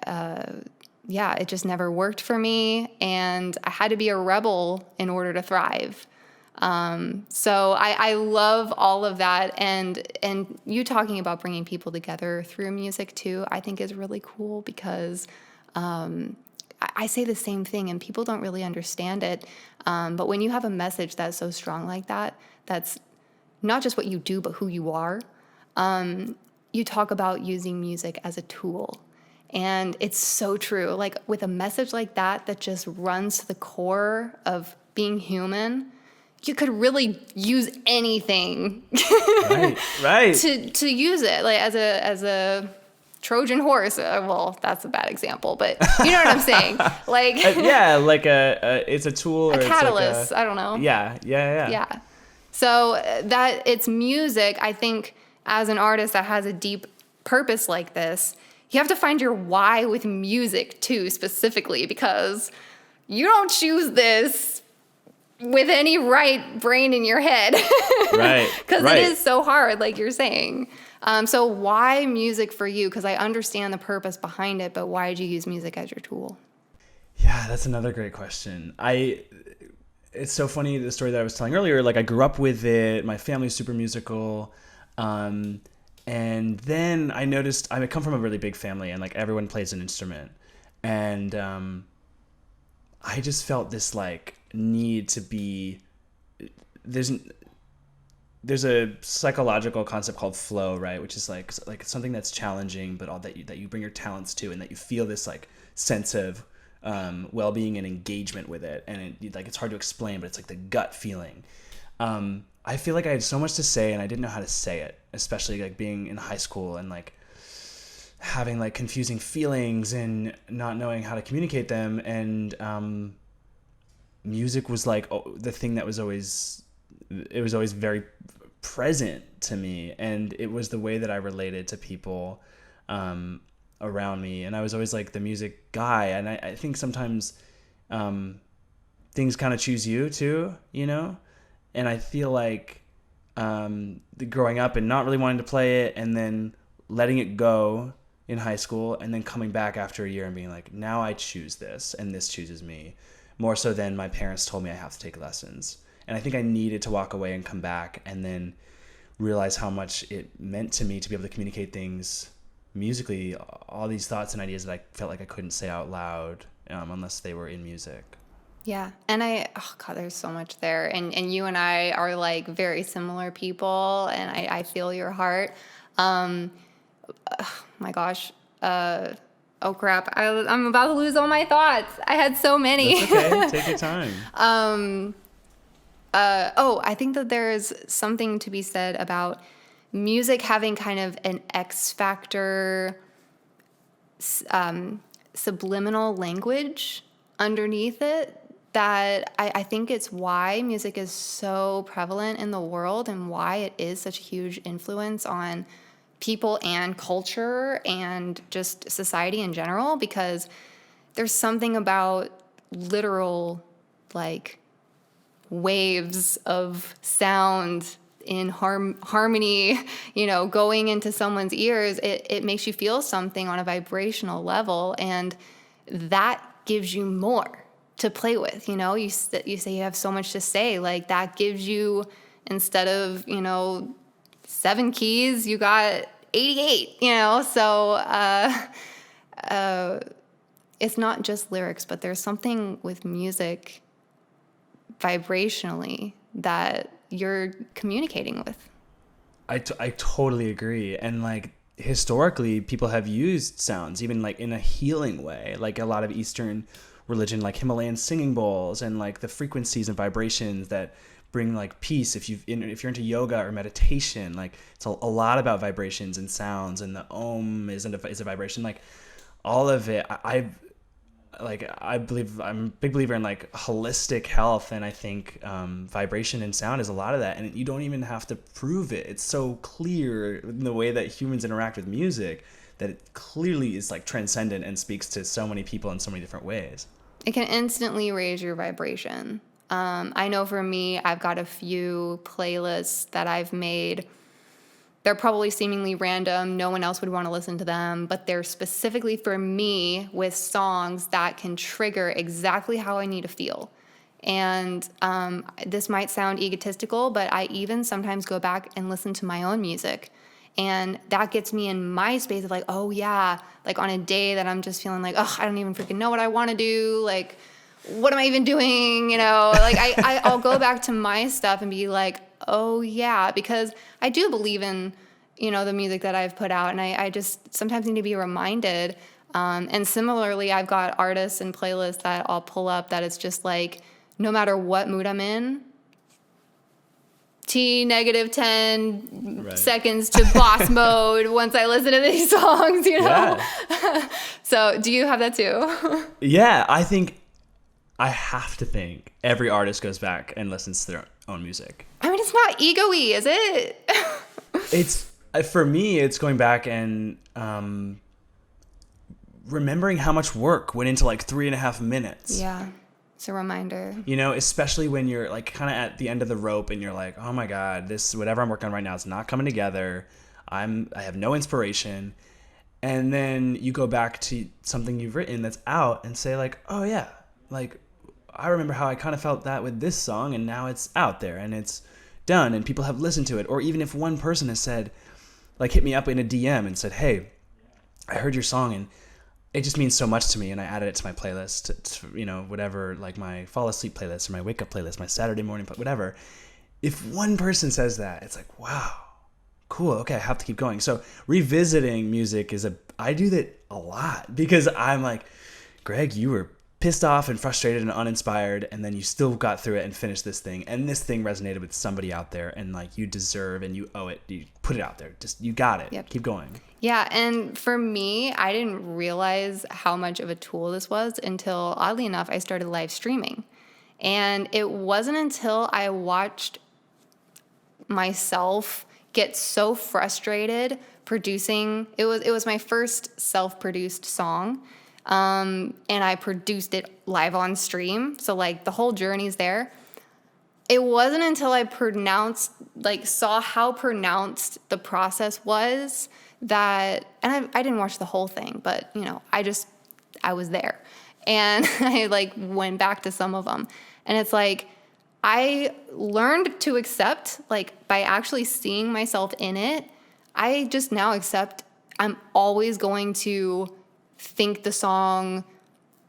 it just never worked for me. And I had to be a rebel in order to thrive. So I love all of that. And you talking about bringing people together through music too, I think is really cool, because I say the same thing and people don't really understand it. But when you have a message that's so strong like that, that's not just what you do, but who you are. You talk about using music as a tool. And it's so true. Like, with a message like that just runs to the core of being human, you could really use anything Right. to use it, like as a Trojan horse. Well, that's a bad example, but you know what I'm saying. Like, it's a tool, or a catalyst. It's like I don't know. Yeah. So that it's music. I think as an artist that has a deep purpose like this, you have to find your why with music too, specifically, because you don't choose this with any right brain in your head. Right. Because it is so hard, like you're saying. So why music for you? Because I understand the purpose behind it, but why did you use music as your tool? Yeah, that's another great question. It's so funny, the story that I was telling earlier. Like, I grew up with it. My family's super musical. And then I noticed, I come from a really big family, and like everyone plays an instrument. And I just felt this like need to be, there's a psychological concept called flow, right? Which is like something that's challenging, but all that you bring your talents to, and that you feel this like sense of well-being and engagement with it. And it's hard to explain, but it's like the gut feeling. I feel like I had so much to say and I didn't know how to say it, especially like being in high school and like having like confusing feelings and not knowing how to communicate them. And music was like the thing that was always very present to me, and it was the way that I related to people around me. And I was always like the music guy, and I think sometimes things kind of choose you too, you know? And I feel like growing up and not really wanting to play it, and then letting it go in high school, and then coming back after a year and being like, now I choose this, and this chooses me, more so than my parents told me I have to take lessons. And I think I needed to walk away and come back and then realize how much it meant to me to be able to communicate things musically, all these thoughts and ideas that I felt like I couldn't say out loud unless they were in music. Yeah. And there's so much there. And you and I are like very similar people, and I feel your heart. My gosh. Oh crap. I'm about to lose all my thoughts. I had so many. That's okay. Take your time. I think that there's something to be said about music having kind of an X factor, subliminal language underneath it, that I think it's why music is so prevalent in the world, and why it is such a huge influence on people and culture and just society in general, because there's something about literal, like, waves of sound in harmony, you know, going into someone's ears. It makes you feel something on a vibrational level, and that gives you more to play with. You know, you say you have so much to say, like that gives you instead of, 7 keys, you got 88, So it's not just lyrics, but there's something with music vibrationally that you're communicating with. I totally agree. And like historically, people have used sounds even like in a healing way, like a lot of Eastern religion, like Himalayan singing bowls and like the frequencies and vibrations that bring like peace. If you're into yoga or meditation, like it's a lot about vibrations and sounds, and the Om is a vibration. Like all of it, I believe, I'm a big believer in like holistic health, and I think vibration and sound is a lot of that, and you don't even have to prove it. It's so clear in the way that humans interact with music that it clearly is like transcendent and speaks to so many people in so many different ways. It can instantly raise your vibration. I know for me, I've got a few playlists that I've made. They're probably seemingly random. No one else would want to listen to them, but they're specifically for me with songs that can trigger exactly how I need to feel. And this might sound egotistical, but I even sometimes go back and listen to my own music. And that gets me in my space of like, oh yeah, like on a day that I'm just feeling like, oh, I don't even freaking know what I want to do. Like, what am I even doing? Like I'll go back to my stuff and be like, oh yeah, because I do believe in, the music that I've put out, and I just sometimes need to be reminded. And similarly, I've got artists and playlists that I'll pull up that it's just like, no matter what mood I'm in, T-10 right. seconds to boss mode once I listen to these songs, Yeah. So do you have that too? Yeah, I have to think every artist goes back and listens to their own music. I mean, it's not ego-y, is it? It's, for me, it's going back and remembering how much work went into like 3.5 minutes. Yeah, it's a reminder. Especially when you're like kind of at the end of the rope and you're like, oh my God, this, whatever I'm working on right now is not coming together. I have no inspiration. And then you go back to something you've written that's out and say like, oh yeah, like I remember how I kind of felt that with this song, and now it's out there and it's done and people have listened to it. Or even if one person has said, like hit me up in a DM and said, hey, I heard your song and it just means so much to me, and I added it to my playlist, whatever, like my fall asleep playlist or my wake up playlist, my Saturday morning, whatever. If one person says that, it's like, wow, cool. Okay, I have to keep going. So revisiting music I do that a lot, because I'm like, Greg, you were pissed off and frustrated and uninspired, and then you still got through it and finished this thing, and this thing resonated with somebody out there, and like you deserve and you owe it. You put it out there. Just, you got it. Yep. Keep going. Yeah, and for me, I didn't realize how much of a tool this was until, oddly enough, I started live streaming. And it wasn't until I watched myself get so frustrated producing. It was my first self-produced song. And I produced it live on stream. So like the whole journey's there. It wasn't until I saw how pronounced the process was that, and I didn't watch the whole thing, but I was there, and I like went back to some of them, and it's like, I learned to accept, like by actually seeing myself in it, I just now accept I'm always going to think the song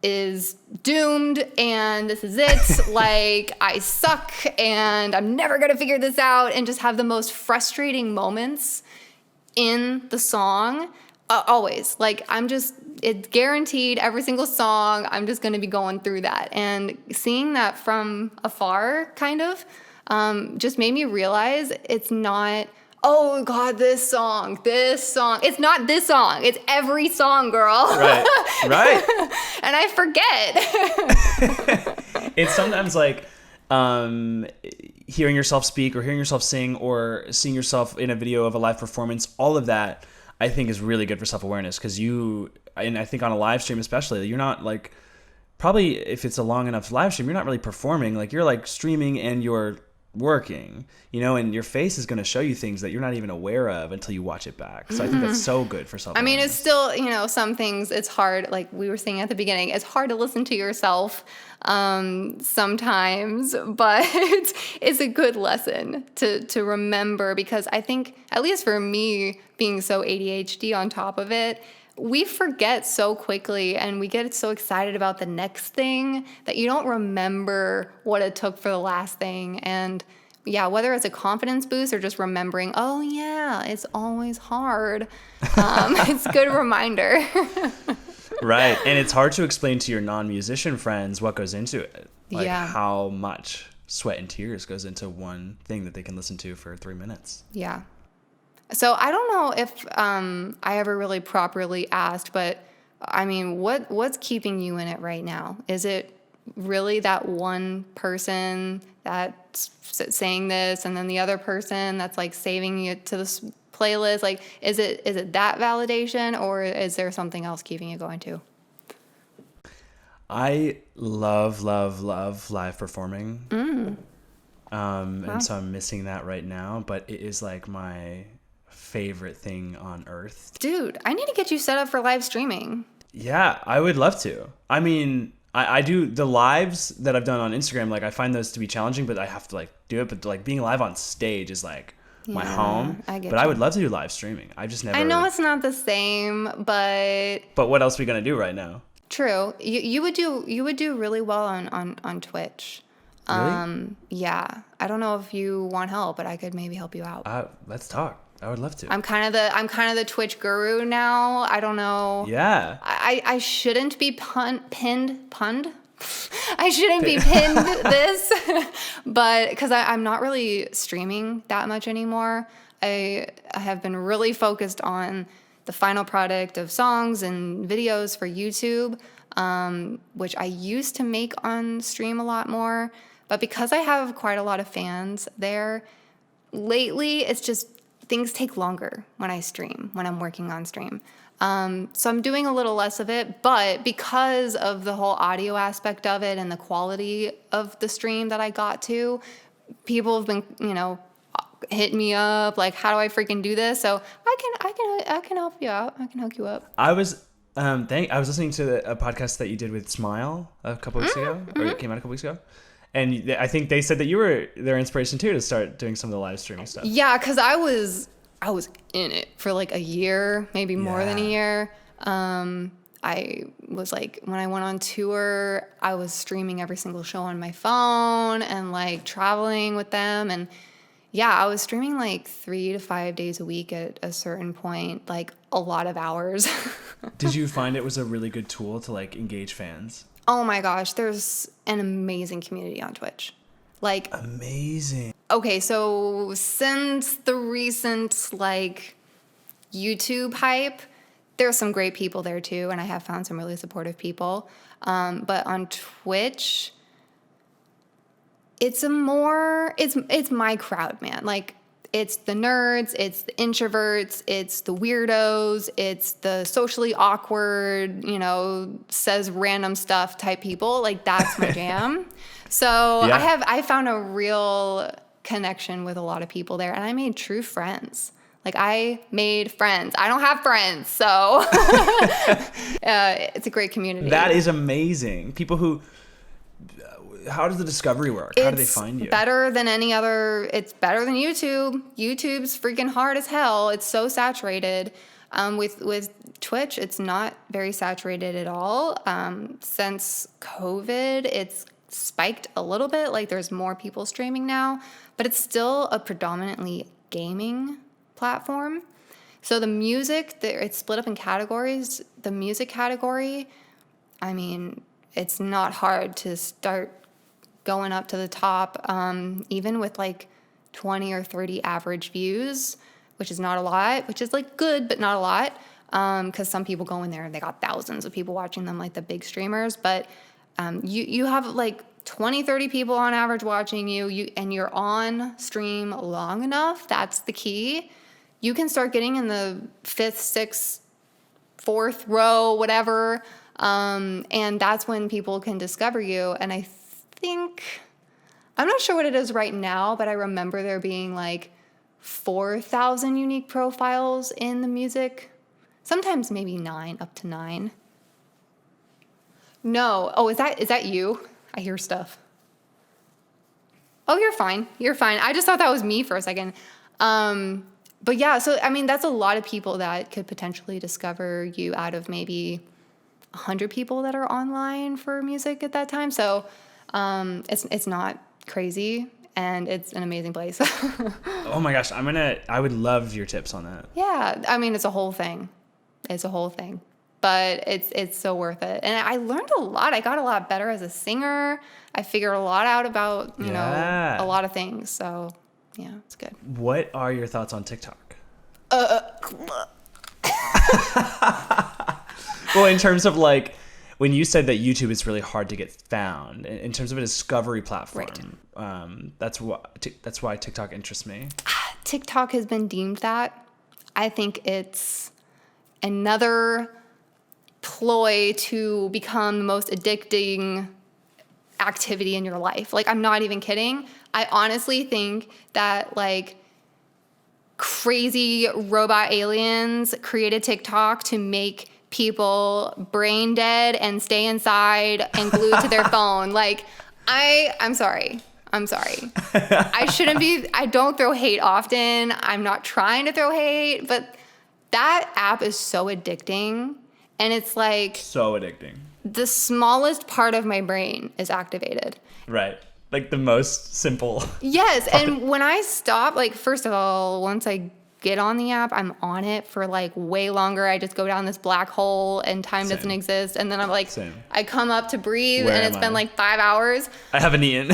is doomed and this is it. Like I suck and I'm never going to figure this out, and just have the most frustrating moments in the song. Always. Like it's guaranteed every single song. I'm just going to be going through that, and seeing that from afar kind of just made me realize it's not, oh God, this song. It's not this song. It's every song, girl. Right. And I forget. It's sometimes like hearing yourself speak or hearing yourself sing or seeing yourself in a video of a live performance. All of that, I think, is really good for self-awareness, because and I think on a live stream especially, you're not like, probably if it's a long enough live stream, you're not really performing. Like you're like streaming and you're working, and your face is going to show you things that you're not even aware of until you watch it back. So I think that's so good for self-awareness. I mean, it's still, some things it's hard, like we were saying at the beginning, it's hard to listen to yourself sometimes, but it's a good lesson to remember, because I think, at least for me, being so ADHD on top of it, we forget so quickly and we get so excited about the next thing that you don't remember what it took for the last thing. And yeah, whether it's a confidence boost or just remembering, oh yeah, it's always hard. It's a good reminder. Right. And it's hard to explain to your non-musician friends what goes into it. Like Yeah. how much sweat and tears goes into one thing that they can listen to for 3 minutes. Yeah. So I don't know if I ever really properly asked, but I mean, what's keeping you in it right now? Is it really that one person that's saying this, and then the other person that's like saving you to this playlist? Like, is it that validation, or is there something else keeping you going too? I love live performing. And so I'm missing that right now, but it is like my favorite thing on earth. Dude, I need to get you set up for live streaming. Yeah, I would love to. I mean, I do the lives that I've done on Instagram, like I find those to be challenging, but I have to like do it. But like being live on stage is like my home. I get but you. I would love to do live streaming. I just never. I know it's not the same, but But what else are we gonna do right now? true. You would do really well on Twitch. Really? Yeah. I don't know if you want help, but I could maybe help you out. Let's talk. I would love to. I'm kind of the Twitch guru now. I don't know. Yeah. I shouldn't be punned. I shouldn't be pinned this, but because I'm not really streaming that much anymore. I have been really focused on the final product of songs and videos for YouTube, which I used to make on stream a lot more. But because I have quite a lot of fans there, lately it's just things take longer when I'm working on stream. So I'm doing a little less of it, but because of the whole audio aspect of it and the quality of the stream that I got to, people have been, hitting me up like, how do I freaking do this? So I can help you out. I can hook you up. I was listening to a podcast that you did with Smile a couple weeks ago, or it came out a couple weeks ago. And I think they said that you were their inspiration too to start doing some of the live streaming stuff. Yeah, because I was in it for like a year, maybe more than a year. I was like, when I went on tour, I was streaming every single show on my phone and like traveling with them. And yeah, I was streaming like 3 to 5 days a week at a certain point, like a lot of hours. Did you find it was a really good tool to like engage fans? Oh my gosh, there's an amazing community on Twitch. Like, amazing. Okay, so since the recent like YouTube hype, there's some great people there too, and I have found some really supportive people. But on Twitch, it's my crowd, man. Like, it's the nerds, it's the introverts, it's the weirdos, it's the socially awkward, says random stuff type people. Like, that's my jam. So yeah. I found a real connection with a lot of people there, and I made true friends. Like, I made friends. I don't have friends, so it's a great community. That is amazing. People who... How does the discovery work? How do they find you? Better than any other. It's better than YouTube. YouTube's freaking hard as hell. It's so saturated. With Twitch, it's not very saturated at all. Since COVID, it's spiked a little bit. Like, there's more people streaming now, but it's still a predominantly gaming platform. So the music, it's split up in categories. The music category, I mean, it's not hard to start going up to the top, even with like 20 or 30 average views, which is not a lot, which is like good, but not a lot. Because some people go in there and they got thousands of people watching them, like the big streamers. But you have like 20, 30 people on average watching you, and you're on stream long enough. That's the key. You can start getting in the 5th, 6th, 4th row, whatever. And that's when people can discover you. And I think I'm not sure what it is right now, but I remember there being like 4,000 unique profiles in the music. Sometimes maybe 9, up to 9. No. Oh, is that you? I hear stuff. Oh, you're fine. You're fine. I just thought that was me for a second. But yeah, so I mean, that's a lot of people that could potentially discover you out of maybe 100 people that are online for music at that time. So it's not crazy, and it's an amazing place. Oh my gosh, I would love your tips on that. Yeah, I mean, it's a whole thing. It's a whole thing. But it's so worth it. And I learned a lot. I got a lot better as a singer. I figured a lot out about, you know, a lot of things. So, yeah, it's good. What are your thoughts on TikTok? Well, in terms of like, when you said that YouTube is really hard to get found, in terms of a discovery platform, right. That's why TikTok interests me. TikTok has been deemed that. I think it's another ploy to become the most addicting activity in your life. Like, I'm not even kidding. I honestly think that like crazy robot aliens created TikTok to make people brain dead and stay inside and glued to their phone. Like, I'm sorry. I don't throw hate often. I'm not trying to throw hate, but that app is so addicting. And it's like... so addicting. The smallest part of my brain is activated. Right. Like the most simple. Yes. And when I stop, like, first of all, once I get on the app, I'm on it for like way longer. I just go down this black hole and time doesn't exist. And then I'm like, I come up to breathe and it's been like 5 hours. I haven't eaten.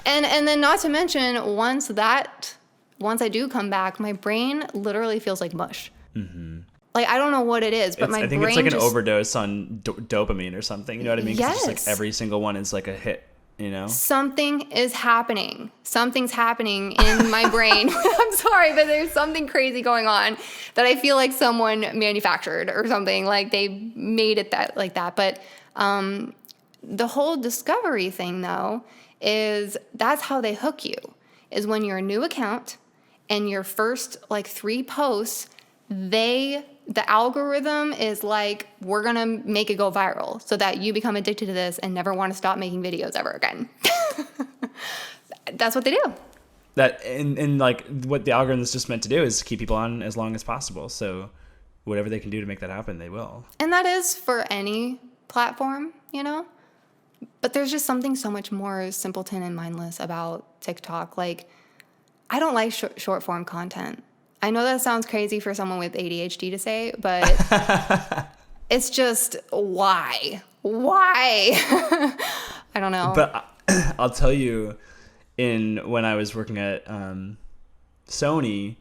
And then not to mention, once I do come back, my brain literally feels like mush. Mm-hmm. Like, I don't know what it is, but I think it's like an overdose on dopamine or something. You know what I mean? Yes. It's just like every single one is like a hit, you know? Something is happening. Something's happening in my brain. I'm sorry, but there's something crazy going on that I feel like someone manufactured or something. Like, they made it like that. But the whole discovery thing, though, is that's how they hook you. Is when you're a new account and your first, like, 3 posts, the algorithm is like, we're going to make it go viral so that you become addicted to this and never want to stop making videos ever again. That's what they do. That and like what the algorithm is just meant to do is keep people on as long as possible. So whatever they can do to make that happen, they will. And that is for any platform, you know? But there's just something so much more simpleton and mindless about TikTok. Like, I don't like short form content. I know that sounds crazy for someone with ADHD to say, but it's just, why? I don't know. But I'll tell you, when I was working at Sony,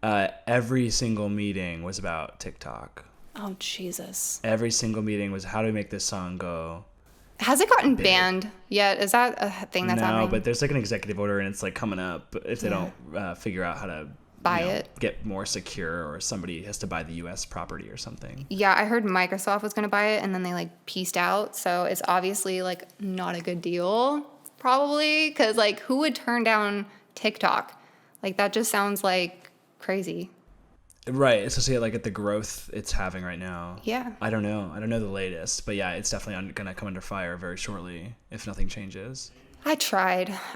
every single meeting was about TikTok. Oh, Jesus. Every single meeting was, how do we make this song go? Has it gotten banned yet? Is that a thing that's happening? No, but there's like an executive order and it's like coming up if they don't figure out how to buy it, get more secure, or somebody has to buy the US property or something. Yeah, I heard Microsoft was going to buy it and then they like pieced out. So it's obviously like not a good deal, probably, because like who would turn down TikTok? Like, that just sounds like crazy. Right, especially like at the growth it's having right now. Yeah. I don't know the latest, but yeah, it's definitely going to come under fire very shortly if nothing changes. I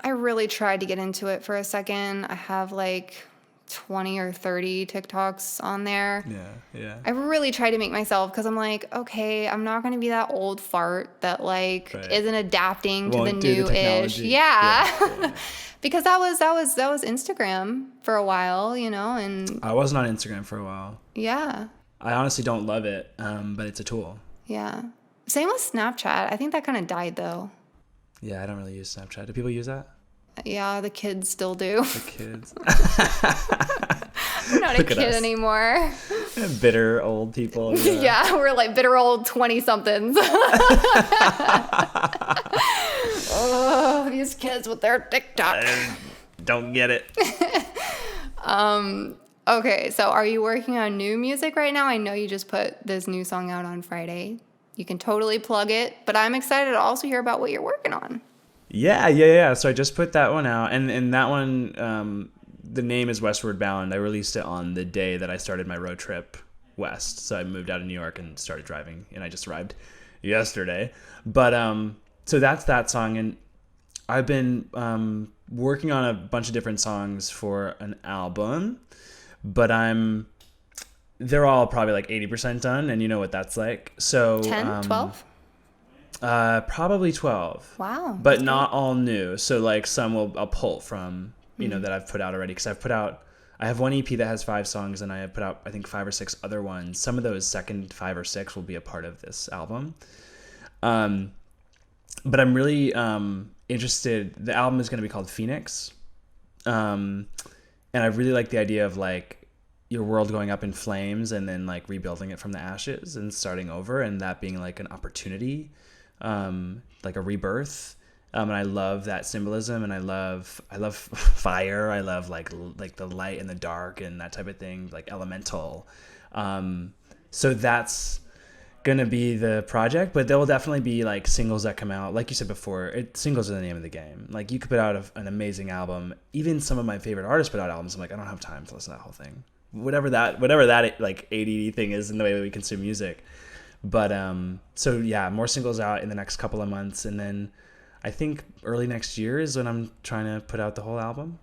really tried to get into it for a second. I have like 20 or 30 TikToks on there. Yeah. I really tried to make myself, because I'm like, okay, I'm not going to be that old fart that like isn't adapting to the new-ish. Yeah. Because that was Instagram for a while, you know, and I wasn't on Instagram for a while. Yeah. I honestly don't love it, but it's a tool. Yeah. Same with Snapchat. I think that kind of died though. Yeah, I don't really use Snapchat. Do people use that? Yeah, the kids still do. The kids. We're not a kid anymore. Bitter old people. Yeah, we're like bitter old 20-somethings. Oh, these kids with their TikTok. I don't get it. Okay, so are you working on new music right now? I know you just put this new song out on Friday. You can totally plug it, but I'm excited to also hear about what you're working on. Yeah. So I just put that one out, and that one, the name is Westward Bound. I released it on the day that I started my road trip west. So I moved out of New York and started driving, and I just arrived yesterday. But so that's that song, and I've been working on a bunch of different songs for an album, but they're all probably like 80% done, and you know what that's like. So 10, 12? Probably 12. Wow. But not all new. So like some I'll pull from, that I've put out already, because I have one EP that has 5 songs, and I have put out, I think, 5 or 6 other ones. Some of those second 5 or 6 will be a part of this album. But I'm really interested. The album is going to be called Phoenix. And I really like the idea of like your world going up in flames and then like rebuilding it from the ashes and starting over, and that being like an opportunity, like a rebirth. And I love that symbolism, and I love fire. I love like the light and the dark and that type of thing, like elemental. So that's gonna be the project, but there will definitely be like singles that come out. Like you said before, singles are the name of the game. Like you could put out an amazing album. Even some of my favorite artists put out albums. I'm like, I don't have time to listen to that whole thing. Whatever that like ADD thing is in the way that we consume music. But so yeah, more singles out in the next couple of months, and then I think early next year is when I'm trying to put out the whole album.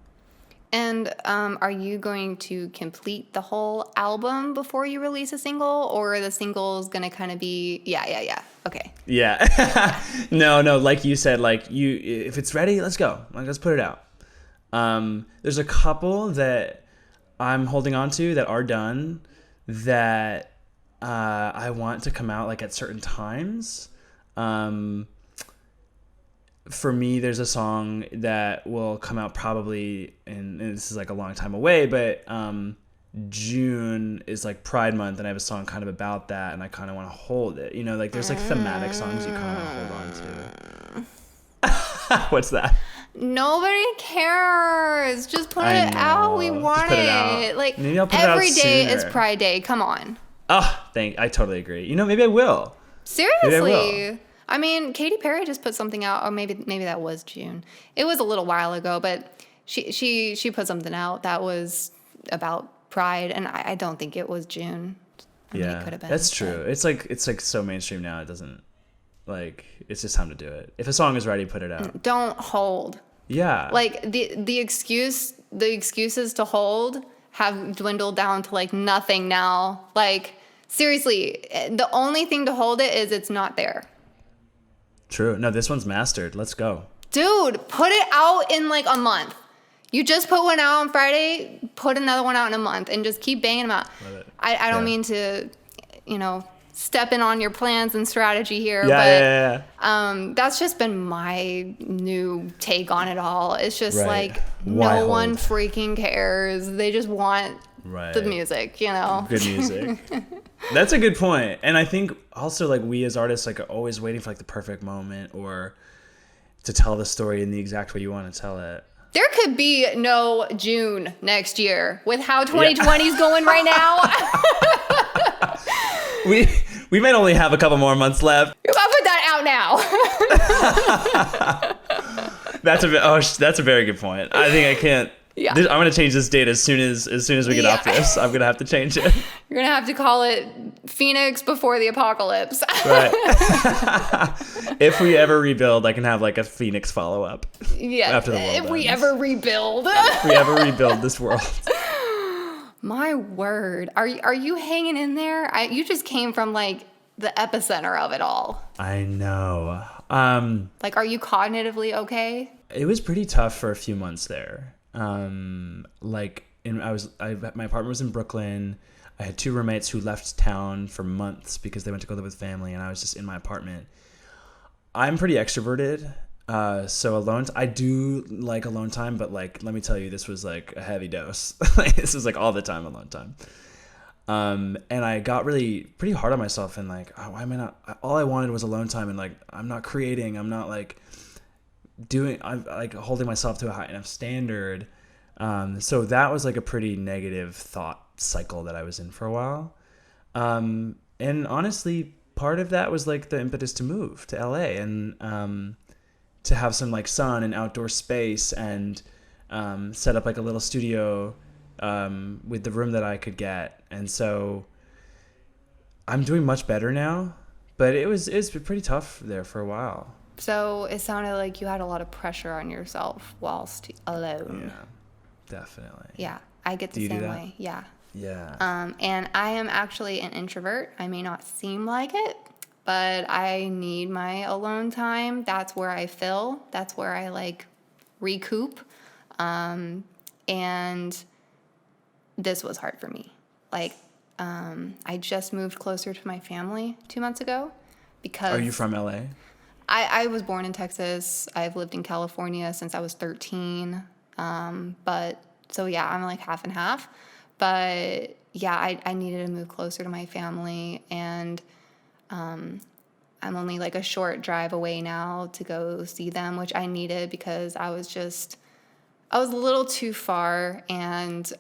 And are you going to complete the whole album before you release a single, or are the singles going to kind of be, yeah. Okay. Yeah. No, like you said, like if it's ready, let's go. Like, let's put it out. There's a couple that I'm holding on to that are done that I want to come out like at certain times. For me, there's a song that will come out probably, and this is like a long time away, but June is like Pride Month, and I have a song kind of about that, and I kind of want to hold it. Like there's like thematic songs you kind of want to hold on to. What's that? Nobody cares. Just put it out. We want it. Like maybe I'll put every it out day sooner. is Pride Day. Come on. Oh, I totally agree. Maybe I will. Seriously. Maybe I will. I mean, Katy Perry just put something out, or maybe that was June. It was a little while ago, but she put something out that was about Pride, and I don't think it was June. I mean, it could have been. That's true. It's like so mainstream now. It doesn't, like, it's just time to do it. If a song is ready, put it out. Don't hold. Yeah. Like the excuses to hold have dwindled down to like nothing now. Like seriously, the only thing to hold it is it's not there. True. No, this one's mastered. Let's go. Dude, put it out in like a month. You just put one out on Friday, put another one out in a month, and just keep banging them out. Love it. I don't mean to, step in on your plans and strategy here, but that's just been my new take on it all. It's just like Why no one freaking cares. They just want the music, Good music. That's a good point. And I think also like we as artists like are always waiting for like the perfect moment or to tell the story in the exact way you want to tell it. There could be no June next year with how 2020 is going right now. We might only have a couple more months left. You're about to put that out now. That's a very good point. I think I can't. Yeah. I'm going to change this date as soon as we get off this. I'm going to have to change it. You're going to have to call it Phoenix before the apocalypse. Right. If we ever rebuild, I can have like a Phoenix follow-up. Yeah. After the world if ends. we ever rebuild. If we ever rebuild this world. My word. Are you hanging in there? You just came from like the epicenter of it all. I know. Like, are you cognitively okay? It was pretty tough for a few months there. My apartment was in Brooklyn. I had 2 roommates who left town for months because they went to go live with family, and I was just in my apartment. I'm pretty extroverted, so I do like alone time, but like, let me tell you, this was like a heavy dose. This was like all the time alone time. And I got pretty hard on myself, and like, why am I not? All I wanted was alone time, and like, I'm not creating. I'm not like I'm like holding myself to a high enough standard. So that was like a pretty negative thought cycle that I was in for a while. And honestly, part of that was like the impetus to move to LA and to have some like sun and outdoor space and set up like a little studio with the room that I could get. And so I'm doing much better now, but it's been pretty tough there for a while. So it sounded like you had a lot of pressure on yourself whilst alone. Yeah, definitely. Yeah, I get the same way. Yeah. Yeah. And I am actually an introvert. I may not seem like it, but I need my alone time. That's where I fill. That's where I like recoup. And this was hard for me. Like, I just moved closer to my family 2 months ago because... Are you from LA? I was born in Texas. I've lived in California since I was 13. But so yeah, I'm like half and half. But yeah, I needed to move closer to my family, and I'm only like a short drive away now to go see them, which I needed because I was a little too far. And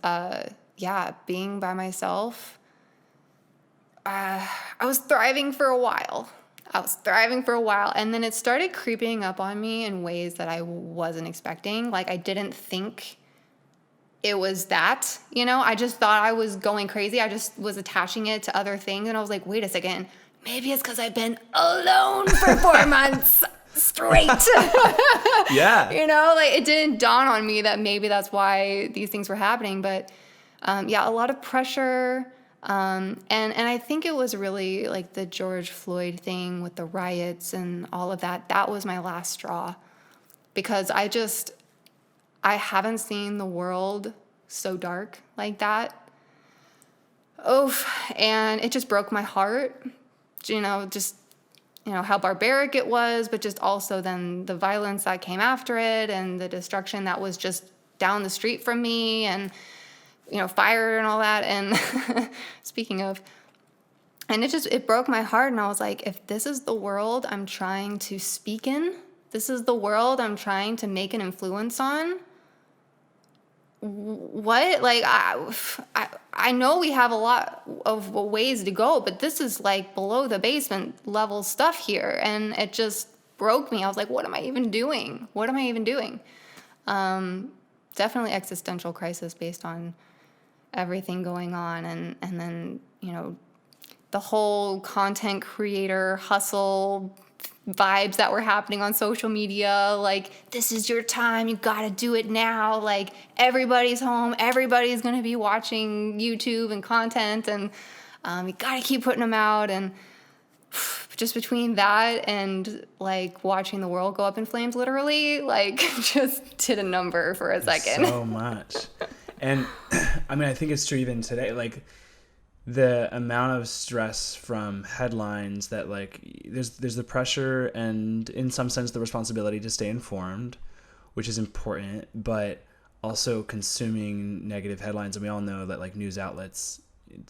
yeah, being by myself, I was thriving for a while. And then it started creeping up on me in ways that I wasn't expecting. Like, I didn't think it was that, you know? I just thought I was going crazy. I just was attaching it to other things. And I was like, wait a second. Maybe it's because I've been alone for 4 months straight. Yeah. You know, like, it didn't dawn on me that maybe that's why these things were happening. But yeah, a lot of pressure. And I think it was really like the George Floyd thing with the riots and all of that. That was my last straw, because I haven't seen the world so dark like that. And it just broke my heart, just how barbaric it was, but just also then the violence that came after it and the destruction that was just down the street from me, and fire and all that. And speaking of, and it broke my heart. And I was like, if this is the world I'm trying to speak in, this is the world I'm trying to make an influence on, what? Like, I know we have a lot of ways to go, but this is like below the basement level stuff here. And it just broke me. I was like, what am I even doing? Definitely existential crisis based on everything going on. And then, the whole content creator hustle vibes that were happening on social media. Like, this is your time. You got to do it now. Like, everybody's home. Everybody's going to be watching YouTube and content. And you got to keep putting them out. And just between that and like watching the world go up in flames, literally, like, just did a number for a second. So much. And I mean, I think it's true even today, like the amount of stress from headlines that like there's the pressure and in some sense the responsibility to stay informed, which is important, but also consuming negative headlines. And we all know that like news outlets,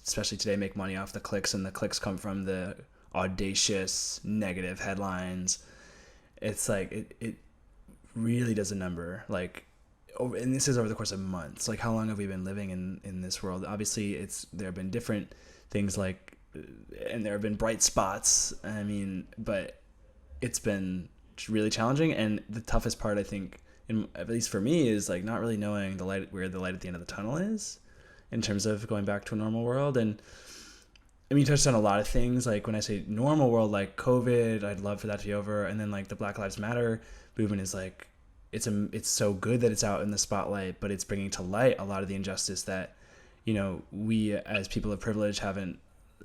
especially today, make money off the clicks, and the clicks come from the audacious negative headlines. It's like it really does a number. Like, and this is over the course of months. Like, how long have we been living in this world? Obviously, there have been different things, like, and there have been bright spots. I mean, but it's been really challenging. And the toughest part, I think, at least for me, is like not really knowing where the light at the end of the tunnel is, in terms of going back to a normal world. And I mean, you touched on a lot of things. Like, when I say normal world, like COVID, I'd love for that to be over. And then like the Black Lives Matter movement is like, it's so good that it's out in the spotlight, but it's bringing to light a lot of the injustice that, we as people of privilege haven't,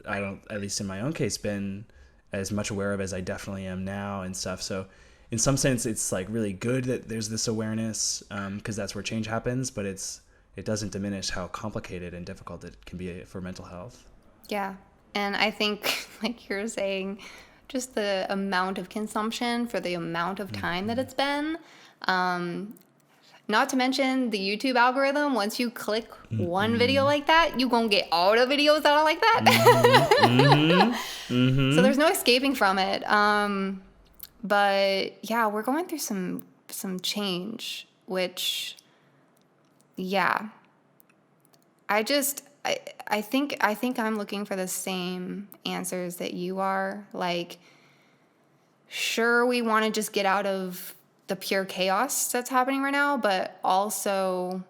at least in my own case, been as much aware of as I definitely am now and stuff. So in some sense, it's like really good that there's this awareness, because that's where change happens, but it doesn't diminish how complicated and difficult it can be for mental health. Yeah. And I think, like you're saying, just the amount of consumption for the amount of time that it's been, not to mention the YouTube algorithm. Once you click one video like that, you gonna get all the videos that are like that. So there's no escaping from it. But yeah, we're going through some change, which, yeah, I think I'm looking for the same answers that you are. Like, sure, we want to just get out of the pure chaos that's happening right now, but also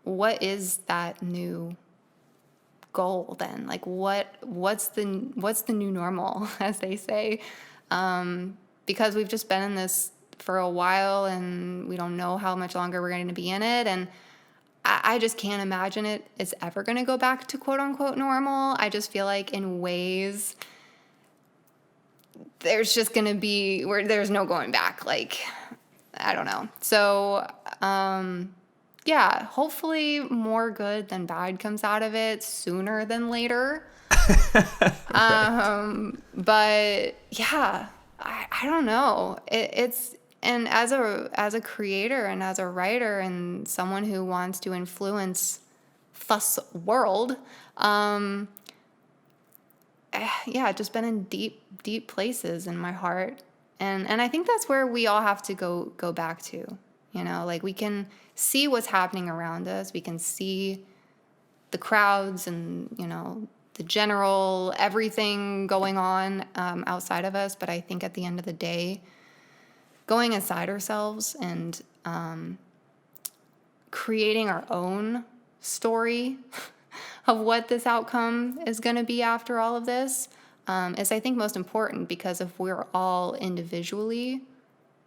what is that new goal then? Like what's the new normal, as they say? Because we've just been in this for a while and we don't know how much longer we're going to be in it. And I just can't imagine it's ever going to go back to quote unquote normal. I just feel like in ways there's just going to be where there's no going back. Like, I don't know. So, yeah, hopefully more good than bad comes out of it sooner than later. Right. But yeah, I don't know. It's and as a creator and as a writer and someone who wants to influence thus world, yeah, just been in deep places in my heart. And I think that's where we all have to go back to. You know, like we can see what's happening around us. We can see the crowds and, you know, the general everything going on outside of us. But I think at the end of the day, going inside ourselves and creating our own story of what this outcome is going to be after all of this is, I think, most important, because if we're all individually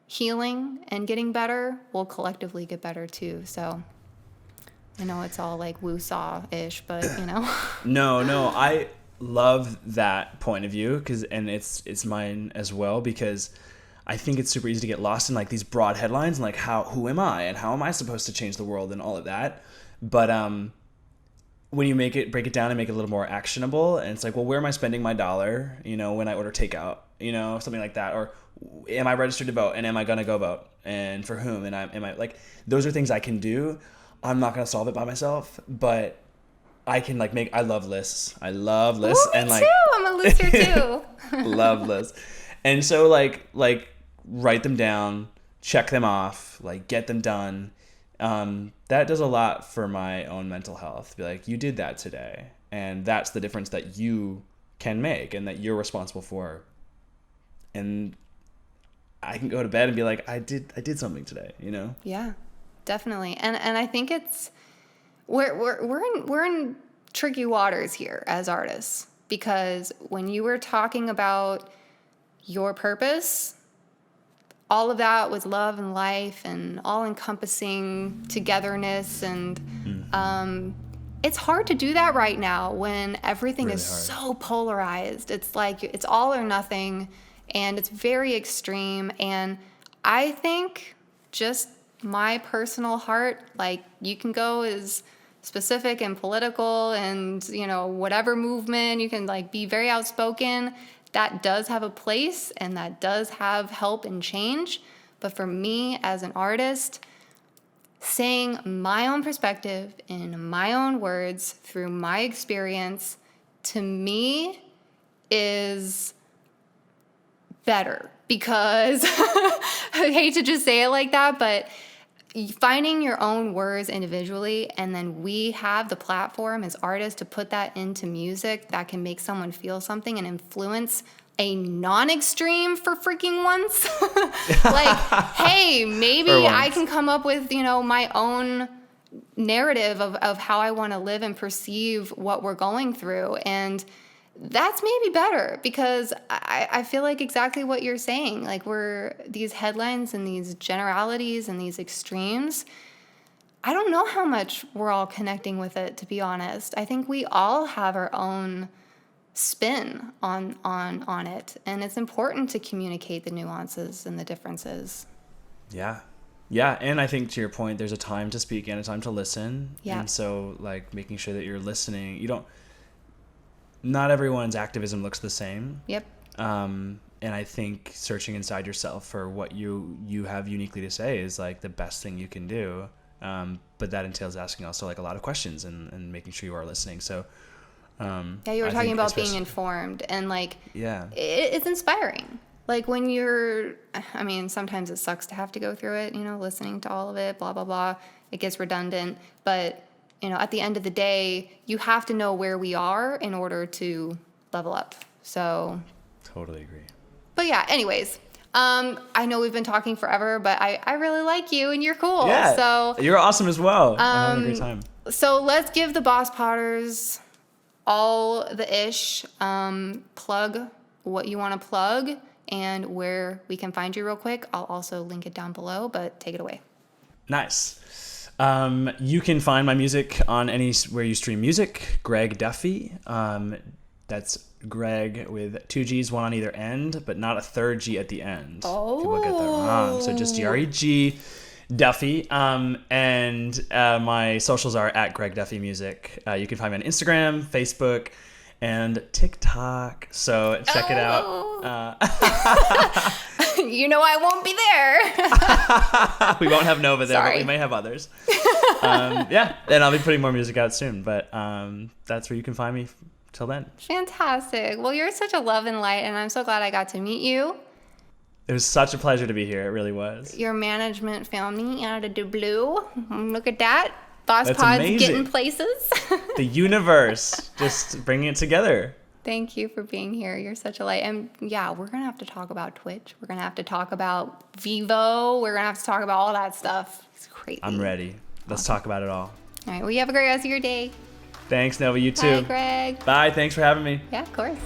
healing and getting better, we'll collectively get better too. So I know it's all like woo-saw-ish, but you know. No, I love that point of view and it's mine as well, because I think it's super easy to get lost in like these broad headlines and like who am I and how am I supposed to change the world and all of that. But when you break it down and make it a little more actionable, and it's like, well, where am I spending my dollar? You know, when I order takeout, you know, something like that, or am I registered to vote and am I gonna go vote and for whom? And am I like, those are things I can do. I'm not gonna solve it by myself, but I can like I love lists. I love lists. Ooh, me and too. I'm a lister too. Love lists. And so like write them down, check them off, like get them done. That does a lot for my own mental health. Be like, you did that today, and that's the difference that you can make and that you're responsible for. And I can go to bed and be like, I did something today, you know? Yeah, definitely. And I think it's we're in tricky waters here as artists, because when you were talking about your purpose, all of that was love and life and all-encompassing togetherness, and it's hard to do that right now when everything Really is hard. so polarized. It's like it's all or nothing, and it's very extreme. And I think, just my personal heart, like, you can go as specific and political and, you know, whatever movement, you can like be very outspoken. That does have a place and that does have help and change. But for me as an artist, saying my own perspective in my own words through my experience, to me, is better. Because I hate to just say it like that, but finding your own words individually, and then we have the platform as artists to put that into music that can make someone feel something and influence a non-extreme for freaking once. Like, hey, maybe I can come up with, you know, my own narrative of how I want to live and perceive what we're going through. And that's maybe better, because I feel like exactly what you're saying. Like, these headlines and these generalities and these extremes, I don't know how much we're all connecting with it, to be honest. I think we all have our own spin on it, and it's important to communicate the nuances and the differences. Yeah, and I think, to your point, there's a time to speak and a time to listen. Yeah. And so like making sure that you're listening. Not everyone's activism looks the same. Yep. And I think searching inside yourself for what you have uniquely to say is like the best thing you can do. But that entails asking also like a lot of questions and making sure you are listening. So yeah, you were talking about being informed, and like, yeah, it's inspiring. Like, when I mean, sometimes it sucks to have to go through it, you know, listening to all of it, blah, blah, blah. It gets redundant. But, you know, at the end of the day, you have to know where we are in order to level up. So. totally agree. But yeah, anyways, I know we've been talking forever, but I really like you and you're cool. Yeah, So you're awesome as well. I'm having a great time. So let's give the Boss Potters all the ish. Plug what you want to plug and where we can find you real quick. I'll also link it down below, but take it away. Nice. You can find my music on anywhere you stream music. Greg Duffy. That's Greg with 2 G's, one on either end, but not a third G at the end. Oh. People get that wrong. So just Greg Duffy. And my socials are at Greg Duffy Music. You can find me on Instagram, Facebook, and Tick-Tock. So check it out. You know I won't be there. We won't have Nova there, Sorry. but we may have others. Yeah, and I'll be putting more music out soon. But that's where you can find me till then. Fantastic. Well, you're such a love and light, and I'm so glad I got to meet you. It was such a pleasure to be here. It really was. Your management found me out of the blue. Look at that. Boss That's Pod's amazing. getting places. The universe just bringing it together. Thank you for being here. You're such a light. And yeah, we're going to have to talk about Twitch. We're going to have to talk about Vivo. We're going to have to talk about all that stuff. It's crazy. I'm ready. Let's talk about it all. All right. Well, you have a great rest of your day. Thanks, Nova. You too. Bye, Greg. Bye. Thanks for having me. Yeah, of course.